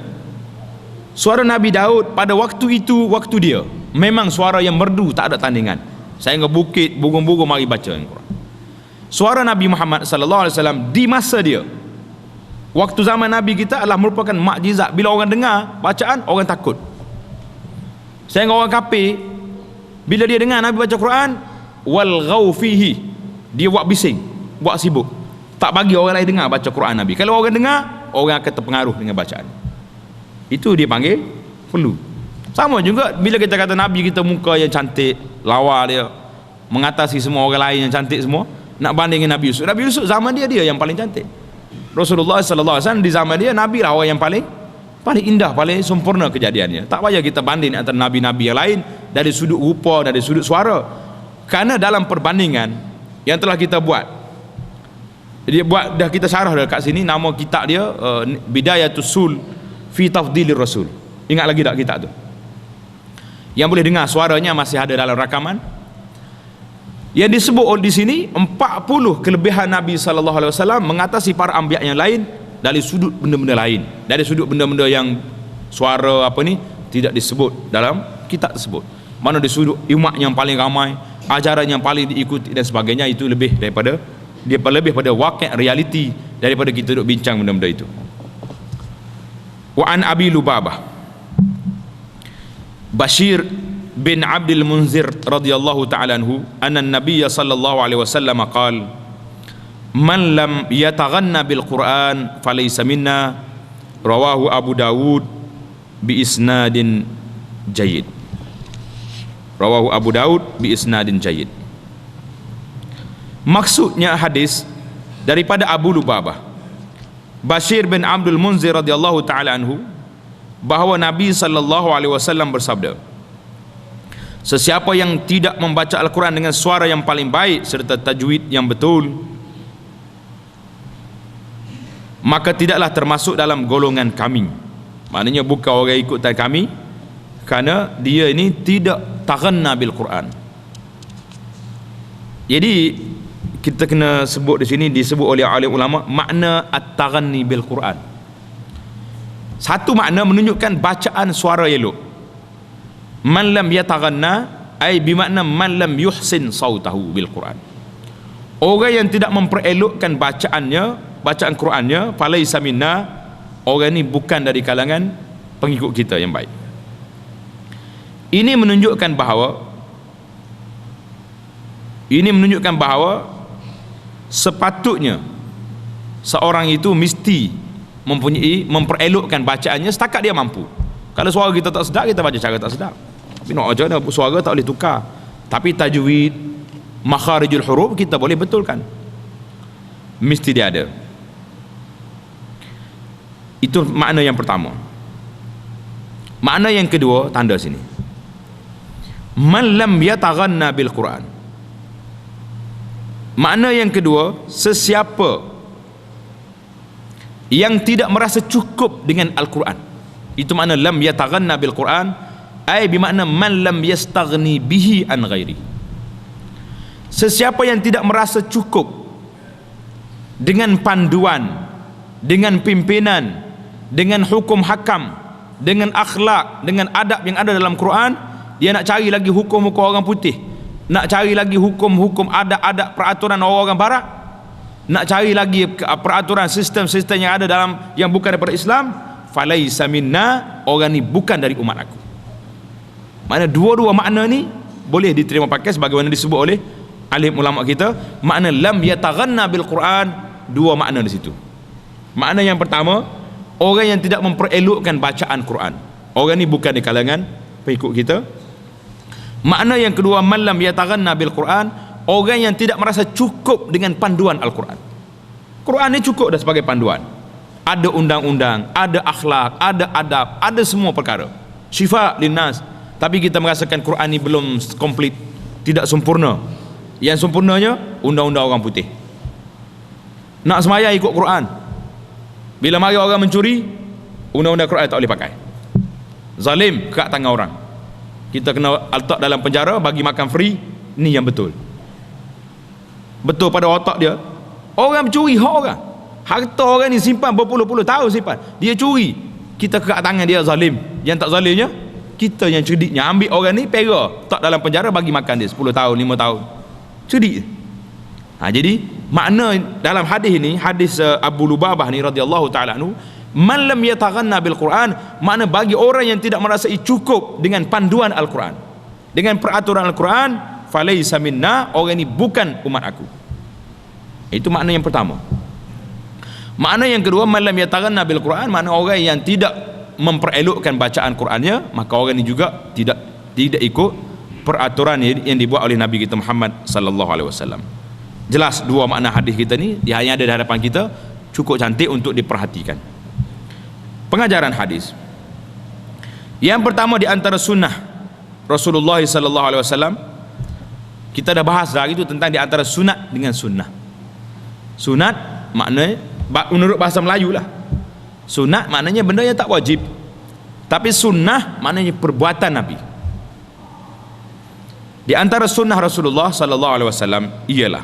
suara Nabi Daud pada waktu itu, waktu dia memang suara yang merdu, tak ada tandingan. Saya ke bukit, burung-burung mari baca Al-Quran. Suara Nabi Muhammad sallallahu alaihi wasallam di masa dia, waktu zaman Nabi kita, adalah merupakan mukjizat. Bila orang dengar bacaan, orang takut. Saya dengan orang kafir, bila dia dengar Nabi baca Quran, wal ghaufihi, dia buat bising, buat sibuk, tak bagi orang lain dengar baca Quran Nabi. Kalau orang dengar, orang akan terpengaruh dengan bacaan. Itu dia panggil perlu. Sama juga bila kita kata Nabi kita muka yang cantik, lawa dia, mengatasi semua orang lain yang cantik semua, nak banding dengan Nabi Yusuf. Nabi Yusuf zaman dia yang paling cantik. Rasulullah sallallahu alaihi wasallam di zaman dia Nabi lah orang yang paling indah, paling sempurna kejadiannya. Tak payah kita banding antara nabi-nabi yang lain dari sudut rupa, dari sudut suara. Karena dalam perbandingan yang telah kita buat, dah kita syarah dekat sini, nama kitab dia Bidayatus Sul fi Tafdilir Rasul. Ingat lagi tak kitab tu? Yang boleh dengar suaranya masih ada dalam rakaman. Yang disebut di sini 40 kelebihan Nabi sallallahu alaihi wasallam mengatasi para anbiya yang lain dari sudut benda-benda lain. Dari sudut benda-benda yang suara apa ni tidak disebut dalam kitab tersebut. Mana di sudut umat yang paling ramai, ajaran yang paling diikuti dan sebagainya, itu lebih daripada lebih pada waqi' reality daripada kita duk bincang benda-benda itu. Wa an Abi Lubabah Bashir bin Abdul Munzir radhiyallahu ta'ala anhu anna an-nabiy sallallahu alaihi wasallam qala man lam yataghanna bil Qur'an falaysa minna, rawahu Abu Dawud bi isnadin jayyid. Rawahu Abu Dawud bi isnadin jayyid. Maksudnya hadis daripada Abu Lubabah Bashir bin Abdul Munzir radhiyallahu ta'ala anhu bahawa Nabi sallallahu alaihi wasallam bersabda, sesiapa yang tidak membaca Al-Quran dengan suara yang paling baik serta tajwid yang betul, maka tidaklah termasuk dalam golongan kami. Maknanya bukan orang ikutan kami, kerana dia ini tidak taghanna bil Quran. Jadi kita kena sebut di sini, disebut oleh alim ulama makna at-taghanni bil Quran. Satu makna menunjukkan bacaan suara elok. Man lam yataghanna ay bimakna man lam yuhsin sautahu bil Quran. Orang yang tidak memperelokkan bacaan Qurannya, falaisa minna, orang ini bukan dari kalangan pengikut kita yang baik. Ini menunjukkan bahawa sepatutnya seorang itu mesti memperelokkan bacaannya setakat dia mampu. Kalau suara kita tak sedap, kita baca cara tak sedap. Tapi nak ajar suara tak boleh tukar. Tapi tajwid, makharijul huruf kita boleh betulkan. Mesti dia ada. Itu makna yang pertama. Makna yang kedua, tanda sini. Man lam yataghanna bil Quran. Makna yang kedua, sesiapa yang tidak merasa cukup dengan Al-Quran. Itu makna lam yataghanna bil Quran, ay bermakna man lam yastaghni bihi an ghairi. Sesiapa yang tidak merasa cukup dengan panduan, dengan pimpinan, dengan hukum hakam, dengan akhlak, dengan adab yang ada dalam Quran, dia nak cari lagi hukum-hukum orang putih, nak cari lagi hukum-hukum adab-adab peraturan orang barat, nak cari lagi peraturan sistem-sistem yang ada dalam yang bukan daripada Islam, falaisa minna, orang ni bukan dari umat aku. Makna dua-dua makna ni boleh diterima pakai sebagaimana disebut oleh alim ulama kita. Makna lam yataghanna bil Quran, dua makna di situ. Makna yang pertama, orang yang tidak memperelokkan bacaan Quran, orang ni bukan di kalangan pengikut kita. Makna yang kedua, man lam yataghanna bil Quran, orang yang tidak merasa cukup dengan panduan Al-Quran. Quran ni cukup dah sebagai panduan. Ada undang-undang, ada akhlak, ada adab, ada semua perkara. Syifa linnas. Tapi kita merasakan Quran ni belum komplit, tidak sempurna. Yang sempurnanya undang-undang orang putih. Nak sembahyang ikut Quran. Bila mari orang mencuri, undang-undang Quran tak boleh pakai. Zalim kat tangan orang. Kita kena letak dalam penjara, bagi makan free. Ni yang betul. Betul pada otak dia. Orang mencuri hak orang, harta orang ni simpan berpuluh-puluh tahun simpan, dia curi, kita kat tangan dia zalim. Yang tak zalimnya kita yang cerdiknya, ambil orang ni pera, tak dalam penjara, bagi makan dia 10 tahun 5 tahun, cerdik. Jadi makna dalam hadis ini, hadis Abu Lubabah ni radhiyallahu ta'ala anhu, man lam yataghanna bil Quran, makna bagi orang yang tidak merasai cukup dengan panduan Al-Quran, dengan peraturan Al-Quran, falaisa minna, orang ini bukan umat aku. Itu makna yang pertama. Makna yang kedua, man lam yataghanna bil Quran, makna orang yang tidak memperelokkan bacaan Qurannya, maka orang ini juga tidak ikut peraturan yang dibuat oleh Nabi kita Muhammad sallallahu alaihi wasallam. Jelas dua makna hadis kita ni, dia hanya ada di hadapan kita, cukup cantik untuk diperhatikan. Pengajaran hadis. Yang pertama di antara sunnah Rasulullah sallallahu alaihi wasallam, kita dah bahas dah itu tentang di antara sunat dengan sunnah. Sunat maknanya menurut bahasa Melayu lah. Sunat maknanya benda yang tak wajib. Tapi sunnah maknanya perbuatan Nabi. Di antara sunnah Rasulullah sallallahu alaihi wasallam ialah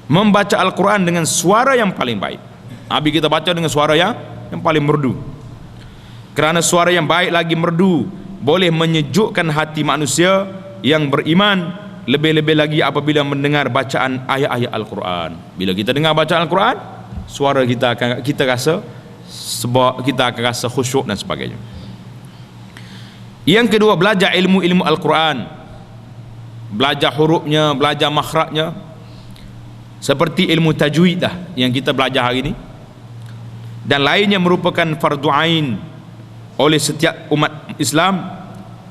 membaca Al-Quran dengan suara yang paling baik. Nabi kita baca dengan suara yang paling merdu. Kerana suara yang baik lagi merdu boleh menyejukkan hati manusia yang beriman, lebih-lebih lagi apabila mendengar bacaan ayat-ayat Al-Quran. Bila kita dengar bacaan Al-Quran, suara kita akan rasa khusyuk dan sebagainya. Yang kedua, belajar ilmu Al-Quran, belajar hurufnya, belajar makhrajnya, seperti ilmu tajwid dah yang kita belajar hari ini, dan lainnya merupakan fardu ain oleh setiap umat Islam.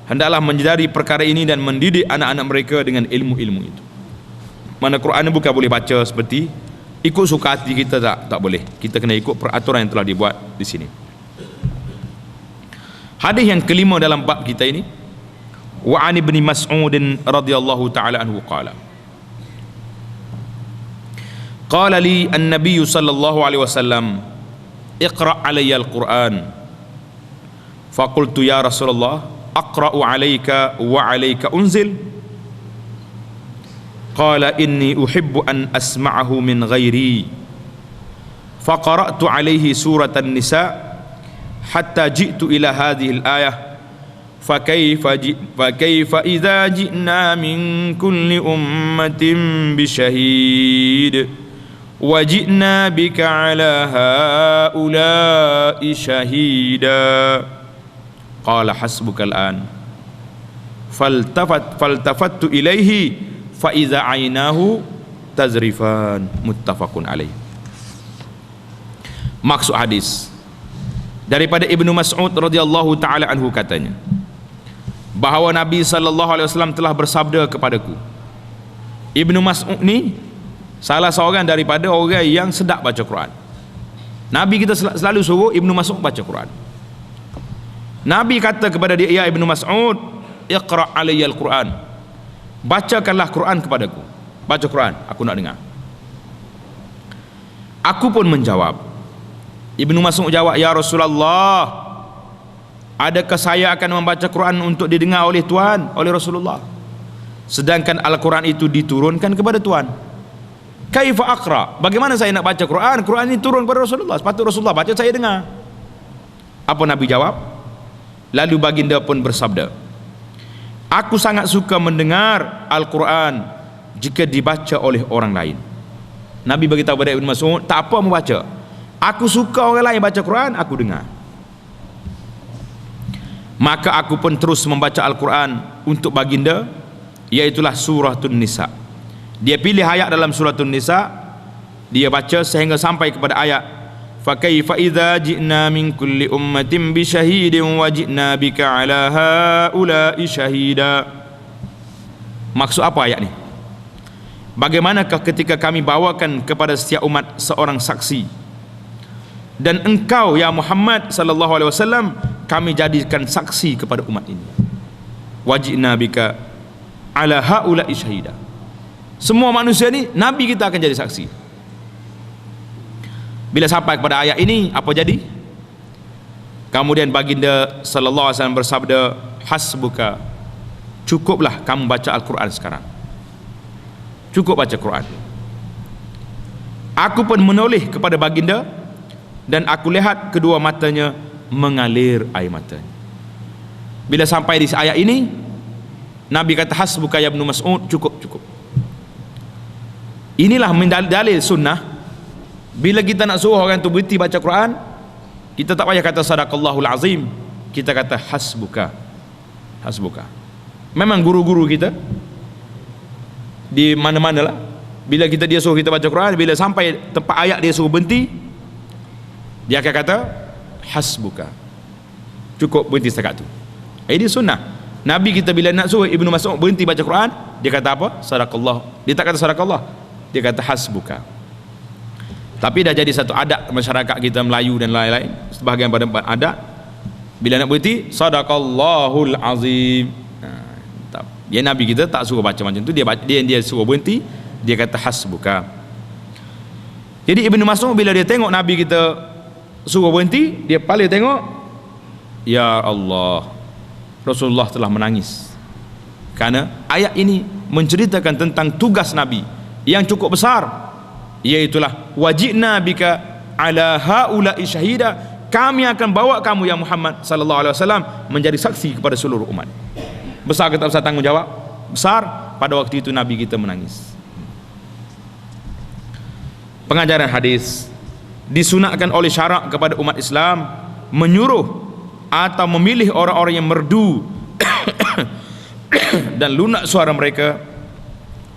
Hendaklah menyedari perkara ini dan mendidik anak-anak mereka dengan ilmu-ilmu itu. Mana Quran bukan boleh baca seperti ikut suka hati kita, tak boleh. Kita kena ikut peraturan yang telah dibuat di sini. Hadis yang kelima dalam bab kita ini, wa an ibni Mas'ud radhiyallahu taala anhu qala li an-nabiy sallallahu alaihi wasallam iqra' alayya al-Quran faqultu ya Rasulullah aqra'u alayka wa alayka unzil qala inni uhibbu an asma'ahu min ghairi faqara'tu alayhi surat an-nisa hatta ji'tu ila hadhihi al-ayah fakaifa idza ji'na min kulli ummatin bishahid wajidna bika ala haula'i syahida qala hasbuka al-an faltafattu ilaihi fa idza aynahu tazrifan muttafaqun alaih. Maksud hadis daripada Ibnu Mas'ud radhiyallahu taala anhu, katanya bahawa Nabi sallallahu alaihi wasallam telah bersabda kepadaku. Ibnu Mas'ud ni salah seorang daripada orang yang sedap baca Quran. Nabi kita selalu suruh Ibnu Mas'ud baca Quran. Nabi kata kepada dia, ya Ibnu Mas'ud, iqra' alayya al-Quran, bacakanlah Quran kepadaku. Baca Quran, aku nak dengar. Aku pun menjawab. Ibnu Mas'ud jawab, ya Rasulullah, adakah saya akan membaca Quran untuk didengar oleh Tuhan, oleh Rasulullah, sedangkan Al-Quran itu diturunkan kepada Tuhan? Kaifa aqra, bagaimana saya nak baca Quran? Quran ini turun kepada Rasulullah, sepatut Rasulullah baca, saya dengar. Apa Nabi jawab? Lalu baginda pun bersabda, aku sangat suka mendengar Al-Quran jika dibaca oleh orang lain. Nabi beritahu kepada Ibnu Mas'ud, tak apa membaca, aku suka orang lain baca Quran, aku dengar. Maka aku pun terus membaca Al-Quran untuk baginda, iaitulah Suratun Nisa. Dia pilih ayat dalam Suratun Nisa, dia baca sehingga sampai kepada ayat fa kaifa idza ji'na min kulli ummatin bi syahidin wa ji'na bika ala haula'i syahida. Maksud apa ayat ni? Bagaimanakah ketika kami bawakan kepada setiap umat seorang saksi, dan engkau ya Muhammad sallallahu alaihi wasallam kami jadikan saksi kepada umat ini. Wa ji'na bika ala haula'i syahida. Semua manusia ni Nabi kita akan jadi saksi. Bila sampai kepada ayat ini, apa jadi? Kemudian baginda sallallahu alaihi wasallam bersabda, hasbuka, cukuplah kamu baca Al-Quran sekarang, cukup baca Quran. Aku pun menoleh kepada baginda dan aku lihat kedua matanya mengalir air matanya. Bila sampai di ayat ini, Nabi kata, hasbuka ya Ibnu Mas'ud, cukup. Inilah dalil sunnah. Bila kita nak suruh orang tu berhenti baca Quran, kita tak payah kata sadaqallahul azim, kita kata hasbuka. Memang guru-guru kita di mana-mana lah, bila dia suruh kita baca Quran, bila sampai tempat ayat dia suruh berhenti, dia akan kata hasbuka, cukup berhenti setakat tu. Ini sunnah. Nabi kita bila nak suruh Ibnu Mas'ud berhenti baca Quran, dia kata apa? Sadaqallah. Dia tak kata sadaqallah, dia kata hasbuka. Tapi dah jadi satu adat masyarakat kita Melayu dan lain-lain, sebahagian pada adat, bila nak berhenti, sadaqallahul azim. Ya, Nabi kita tak suruh baca macam tu, dia suruh berhenti, dia kata hasbuka. Jadi Ibnu Mas'ud bila dia tengok Nabi kita suruh berhenti, dia paling tengok, ya Allah, Rasulullah telah menangis. Kerana ayat ini menceritakan tentang tugas Nabi yang cukup besar, iaitulah wajibna bika ala haula'i syahida, kami akan bawa kamu ya Muhammad sallallahu alaihi wasallam menjadi saksi kepada seluruh umat. Besar ke tak besar tanggungjawab? Besar. Pada waktu itu Nabi kita menangis. Pengajaran hadis disunatkan oleh syarak kepada umat Islam menyuruh atau memilih orang-orang yang merdu dan lunak suara mereka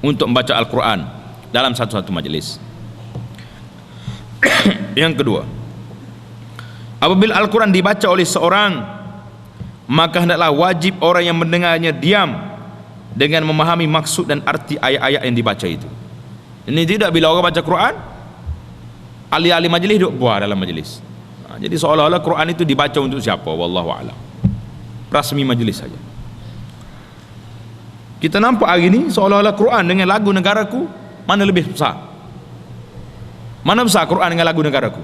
untuk membaca Al-Quran dalam satu-satu majlis. Yang kedua, apabila Al-Quran dibaca oleh seorang, maka hendaklah wajib orang yang mendengarnya diam dengan memahami maksud dan arti ayat-ayat yang dibaca itu. Ini tidak bila orang baca Quran, ahli-ahli majlis duduk buah dalam majlis. Jadi seolah-olah Quran itu dibaca untuk siapa? Wallahu a'lam. Rasmi majlis saja. Kita nampak hari ini seolah-olah Quran dengan lagu negaraku mana lebih besar? Mana besar Quran dengan lagu negaraku?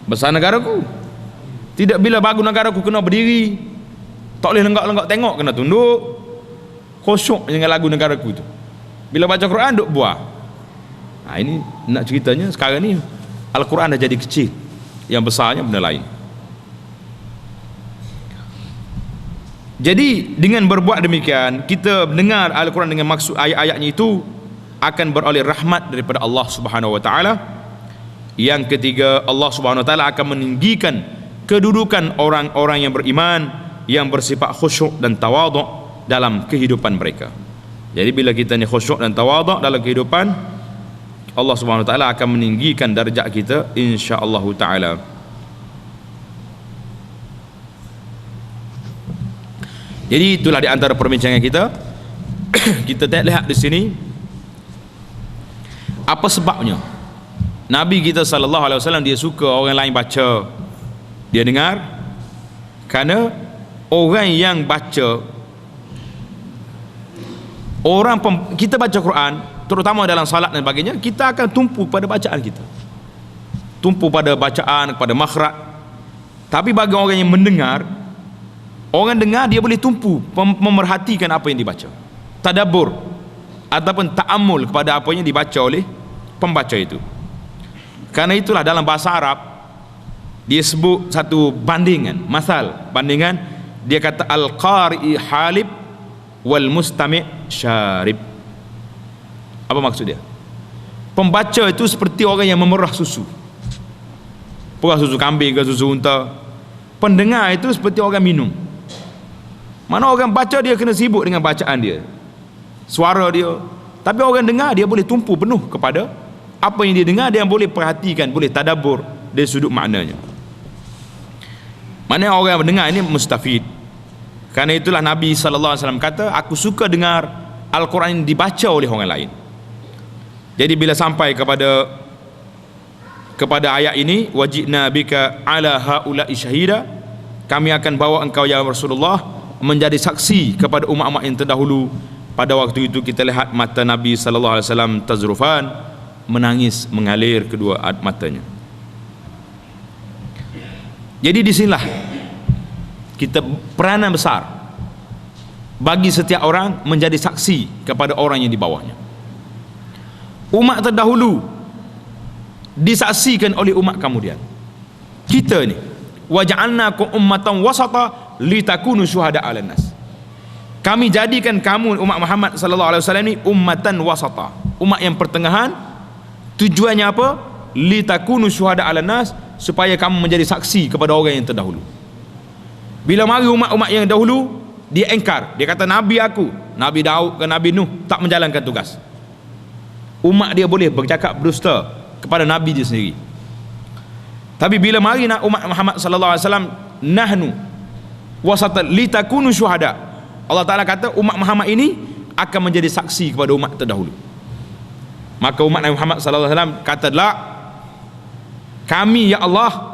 Besar negaraku. Tidak, bila lagu negaraku kena berdiri, tak boleh lenggak-lenggak tengok, kena tunduk, khusyuk dengan lagu negaraku itu. Bila baca Quran duk buah. Ini nak ceritanya sekarang ni Al-Quran dah jadi kecil, yang besarnya benda lain. Jadi dengan berbuat demikian, kita mendengar Al-Quran dengan maksud ayat-ayatnya itu akan beroleh rahmat daripada Allah Subhanahu wa taala. Yang ketiga, Allah Subhanahu wa taala akan meninggikan kedudukan orang-orang yang beriman, yang bersifat khusyuk dan tawaduk dalam kehidupan mereka. Jadi bila kita ni khusyuk dan tawaduk dalam kehidupan, Allah Subhanahu wa taala akan meninggikan darjat kita insya-Allah taala. Jadi itulah di antara perbincangan kita. Kita lihat di sini apa sebabnya Nabi kita sallallahu alaihi wasallam dia suka orang lain baca, dia dengar. Kerana orang yang baca, kita baca Quran, terutama dalam salat dan sebagainya, kita akan tumpu pada bacaan kita, tumpu pada bacaan, pada makhraj. Tapi bagi orang yang mendengar, orang dengar dia boleh tumpu memerhatikan apa yang dibaca, tadabbur ataupun ta'ammul kepada apa yang dibaca oleh pembaca itu. Karena itulah dalam bahasa Arab dia sebut satu bandingan, bandingan, dia kata al-qari'i halib wal mustami' syarib. Apa maksud dia? Pembaca itu seperti orang yang memerah susu, perah susu kambing ke susu unta. Pendengar itu seperti orang minum. Mana orang baca dia kena sibuk dengan bacaan dia, suara dia. Tapi orang dengar dia boleh tumpu penuh kepada apa yang dia dengar, dia boleh perhatikan, boleh tadabbur dari sudut maknanya. Mana orang yang mendengar ini mustafid. Karena itulah Nabi sallallahu alaihi wasallam kata, aku suka dengar Al-Quran dibaca oleh orang lain. Jadi bila sampai kepada ayat ini, wajibna bika ala haula'i syahida, kami akan bawa engkau ya Rasulullah menjadi saksi kepada umat-umat yang terdahulu. Pada waktu itu kita lihat mata Nabi sallallahu alaihi wasallam tazrufan, menangis mengalir kedua matanya. Jadi di sinilah kita peranan besar bagi setiap orang menjadi saksi kepada orang yang di bawahnya. Umat terdahulu disaksikan oleh umat kemudian. Kita ni waja'alnakum ummatan wasata litakunu syuhada 'alan nas. Kami jadikan kamu umat Muhammad sallallahu alaihi wasallam ni ummatan wasata, umat yang pertengahan. Tujuannya apa? Litakunu syuhada 'alan nas, supaya kamu menjadi saksi kepada orang yang terdahulu. Bila mari umat-umat yang dahulu, dia engkar, dia kata Nabi aku, Nabi Daud ke Nabi Nuh tak menjalankan tugas. Umat dia boleh bercakap berdusta kepada Nabi dia sendiri. Tapi bila mari nak umat Muhammad sallallahu alaihi wasallam, nahnu wasatan litakunu syuhada. Allah Taala kata umat Muhammad ini akan menjadi saksi kepada umat terdahulu. Maka umat Nabi Muhammad sallallahu alaihi wasallam kata, la, kami ya Allah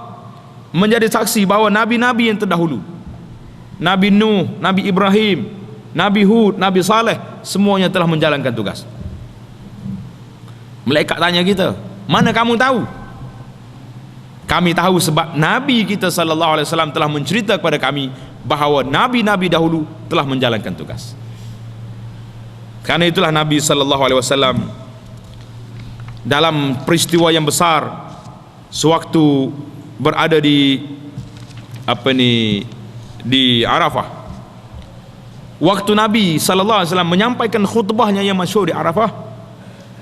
menjadi saksi bahawa nabi-nabi yang terdahulu, Nabi Nuh, Nabi Ibrahim, Nabi Hud, Nabi Saleh, semuanya telah menjalankan tugas. Malaikat tanya kita, mana kamu tahu? Kami tahu sebab Nabi kita sallallahu alaihi wasallam telah mencerita kepada kami bahawa nabi-nabi dahulu telah menjalankan tugas. Karena itulah Nabi sallallahu alaihi wasallam dalam peristiwa yang besar sewaktu berada di di Arafah, waktu Nabi sallallahu alaihi wasallam menyampaikan khutbahnya yang masyhur di Arafah,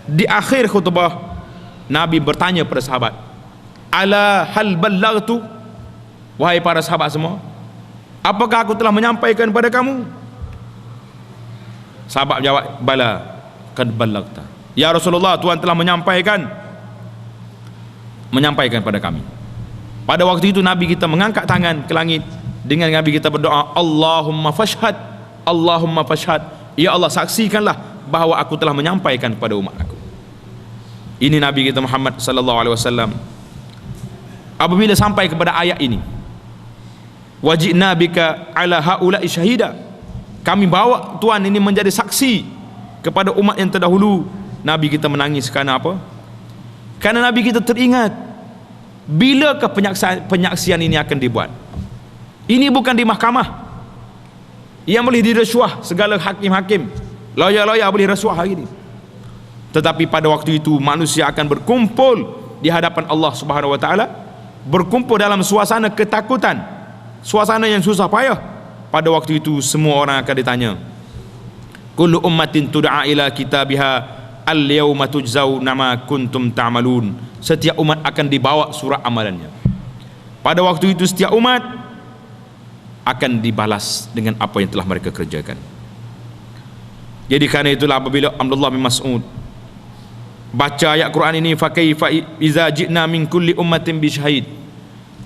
di akhir khutbah Nabi bertanya kepada sahabat, ala hal ballaghtu, wahai para sahabat semua, apakah aku telah menyampaikan kepada kamu? Sahabat jawab, bala qad ballaghta, ya Rasulullah, Tuhan telah menyampaikan pada kami. Pada waktu itu Nabi kita mengangkat tangan ke langit dengan Nabi kita berdoa, Allahumma fashhad, Allahumma fashhad, ya Allah saksikanlah bahawa aku telah menyampaikan kepada umat aku. Ini Nabi kita Muhammad sallallahu alaihi wasallam. Apabila sampai kepada ayat ini, wajibna bika ala haula'i syahida, kami bawa Tuhan ini menjadi saksi kepada umat yang terdahulu, Nabi kita menangis. Karena apa? Karena Nabi kita teringat, bilakah penyaksian ini akan dibuat? Ini bukan di mahkamah yang boleh dirasuah segala hakim-hakim, lawyer-lawyer boleh rasuah hari ini. Tetapi pada waktu itu manusia akan berkumpul di hadapan Allah Subhanahu wa taala, berkumpul dalam suasana ketakutan, suasana yang susah payah. Pada waktu itu semua orang akan ditanya, kullu ummatin tud'a ila kitabiha al-yawma tujzauna ma kuntum ta'malun. Setiap umat akan dibawa surat amalannya. Pada waktu itu setiap umat akan dibalas dengan apa yang telah mereka kerjakan. Jadi karena itulah apabila Abdullah bin Mas'ud baca ayat Quran ini, fa kaifa iza ji'na min kulli ummatin bi syahid,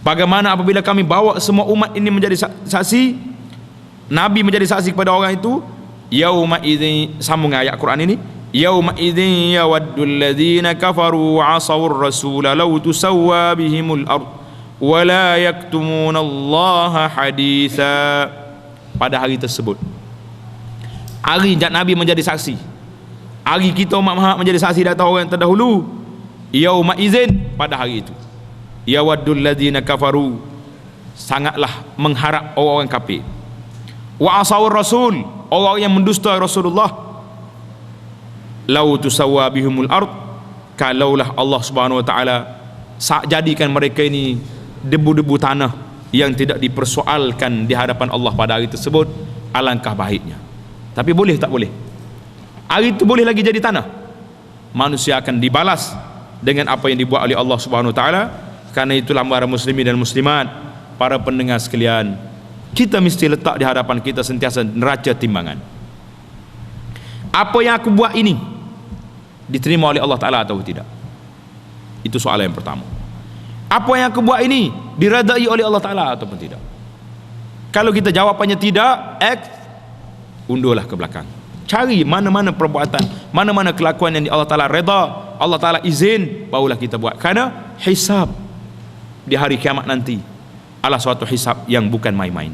bagaimana apabila kami bawa semua umat ini menjadi saksi, Nabi menjadi saksi kepada orang itu, yauma idzin, sambung ayat Quran ini, yauma idzin yawaddul ladzina kafaru wa 'asawur rasula law tusawwa bihimul ard wa la yaktumuna Allah haditha. Pada hari tersebut, hari Nabi menjadi saksi, hari kita umat Muhammad menjadi saksi data orang yang terdahulu, yauma idzin, pada hari itu, yawaddul ladzina kafaru, sangatlah mengharap orang-orang kafir, wa 'asawur rasul, orang yang mendusta Rasulullah, lau tusawwa bihumul ard, kalaulah Allah Subhanahu wa taala jadikan mereka ini debu-debu tanah yang tidak dipersoalkan di hadapan Allah pada hari tersebut, alangkah baiknya. Tapi boleh tak boleh? Hari itu boleh lagi jadi tanah. Manusia akan dibalas dengan apa yang dibuat oleh Allah Subhanahu wa taala. Karena itulah para muslimin dan muslimat, para pendengar sekalian, kita mesti letak di hadapan kita sentiasa neraca timbangan. Apa yang aku buat ini diterima oleh Allah Ta'ala atau tidak? Itu soalan yang pertama. Apa yang aku buat ini diredai oleh Allah Ta'ala ataupun tidak? Kalau kita jawapannya tidak, undurlah ke belakang, cari mana-mana perbuatan, mana-mana kelakuan yang Allah Ta'ala reda, Allah Ta'ala izin, barulah kita buat. Karena hisab di hari kiamat nanti adalah suatu hisab yang bukan main-main.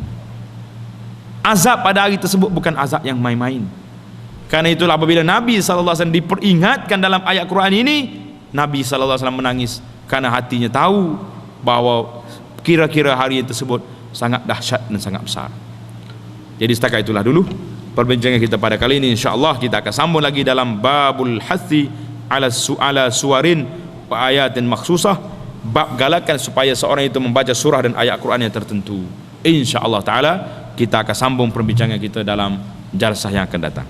Azab pada hari tersebut bukan azab yang main-main. Karena itulah apabila Nabi SAW diperingatkan dalam ayat Quran ini, Nabi SAW menangis karena hatinya tahu bahawa kira-kira hari tersebut sangat dahsyat dan sangat besar. Jadi setakat itulah dulu perbincangan kita pada kali ini. InsyaAllah kita akan sambung lagi dalam babul hathi ala suwarin wa ayatin maksusah, bab galakan supaya seorang itu membaca surah dan ayat Quran yang tertentu. InsyaAllah ta'ala kita akan sambung perbincangan kita dalam jalsah yang akan datang.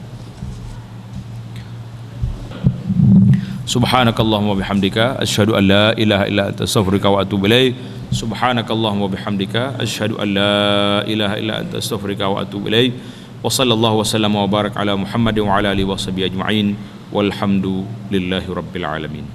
Subhanakallahumma bihamdika asyhadu an la ilaha illa anta astaghfiruka wa atubu ilaik. Subhanakallahumma bihamdika asyhadu an la ilaha illa anta astaghfiruka wa atubu ilaik. Wa sallallahu wa sallama wa barak ala Muhammadin wa ala alihi wa sahbihi ajma'in. Walhamdulillahi rabbil alamin.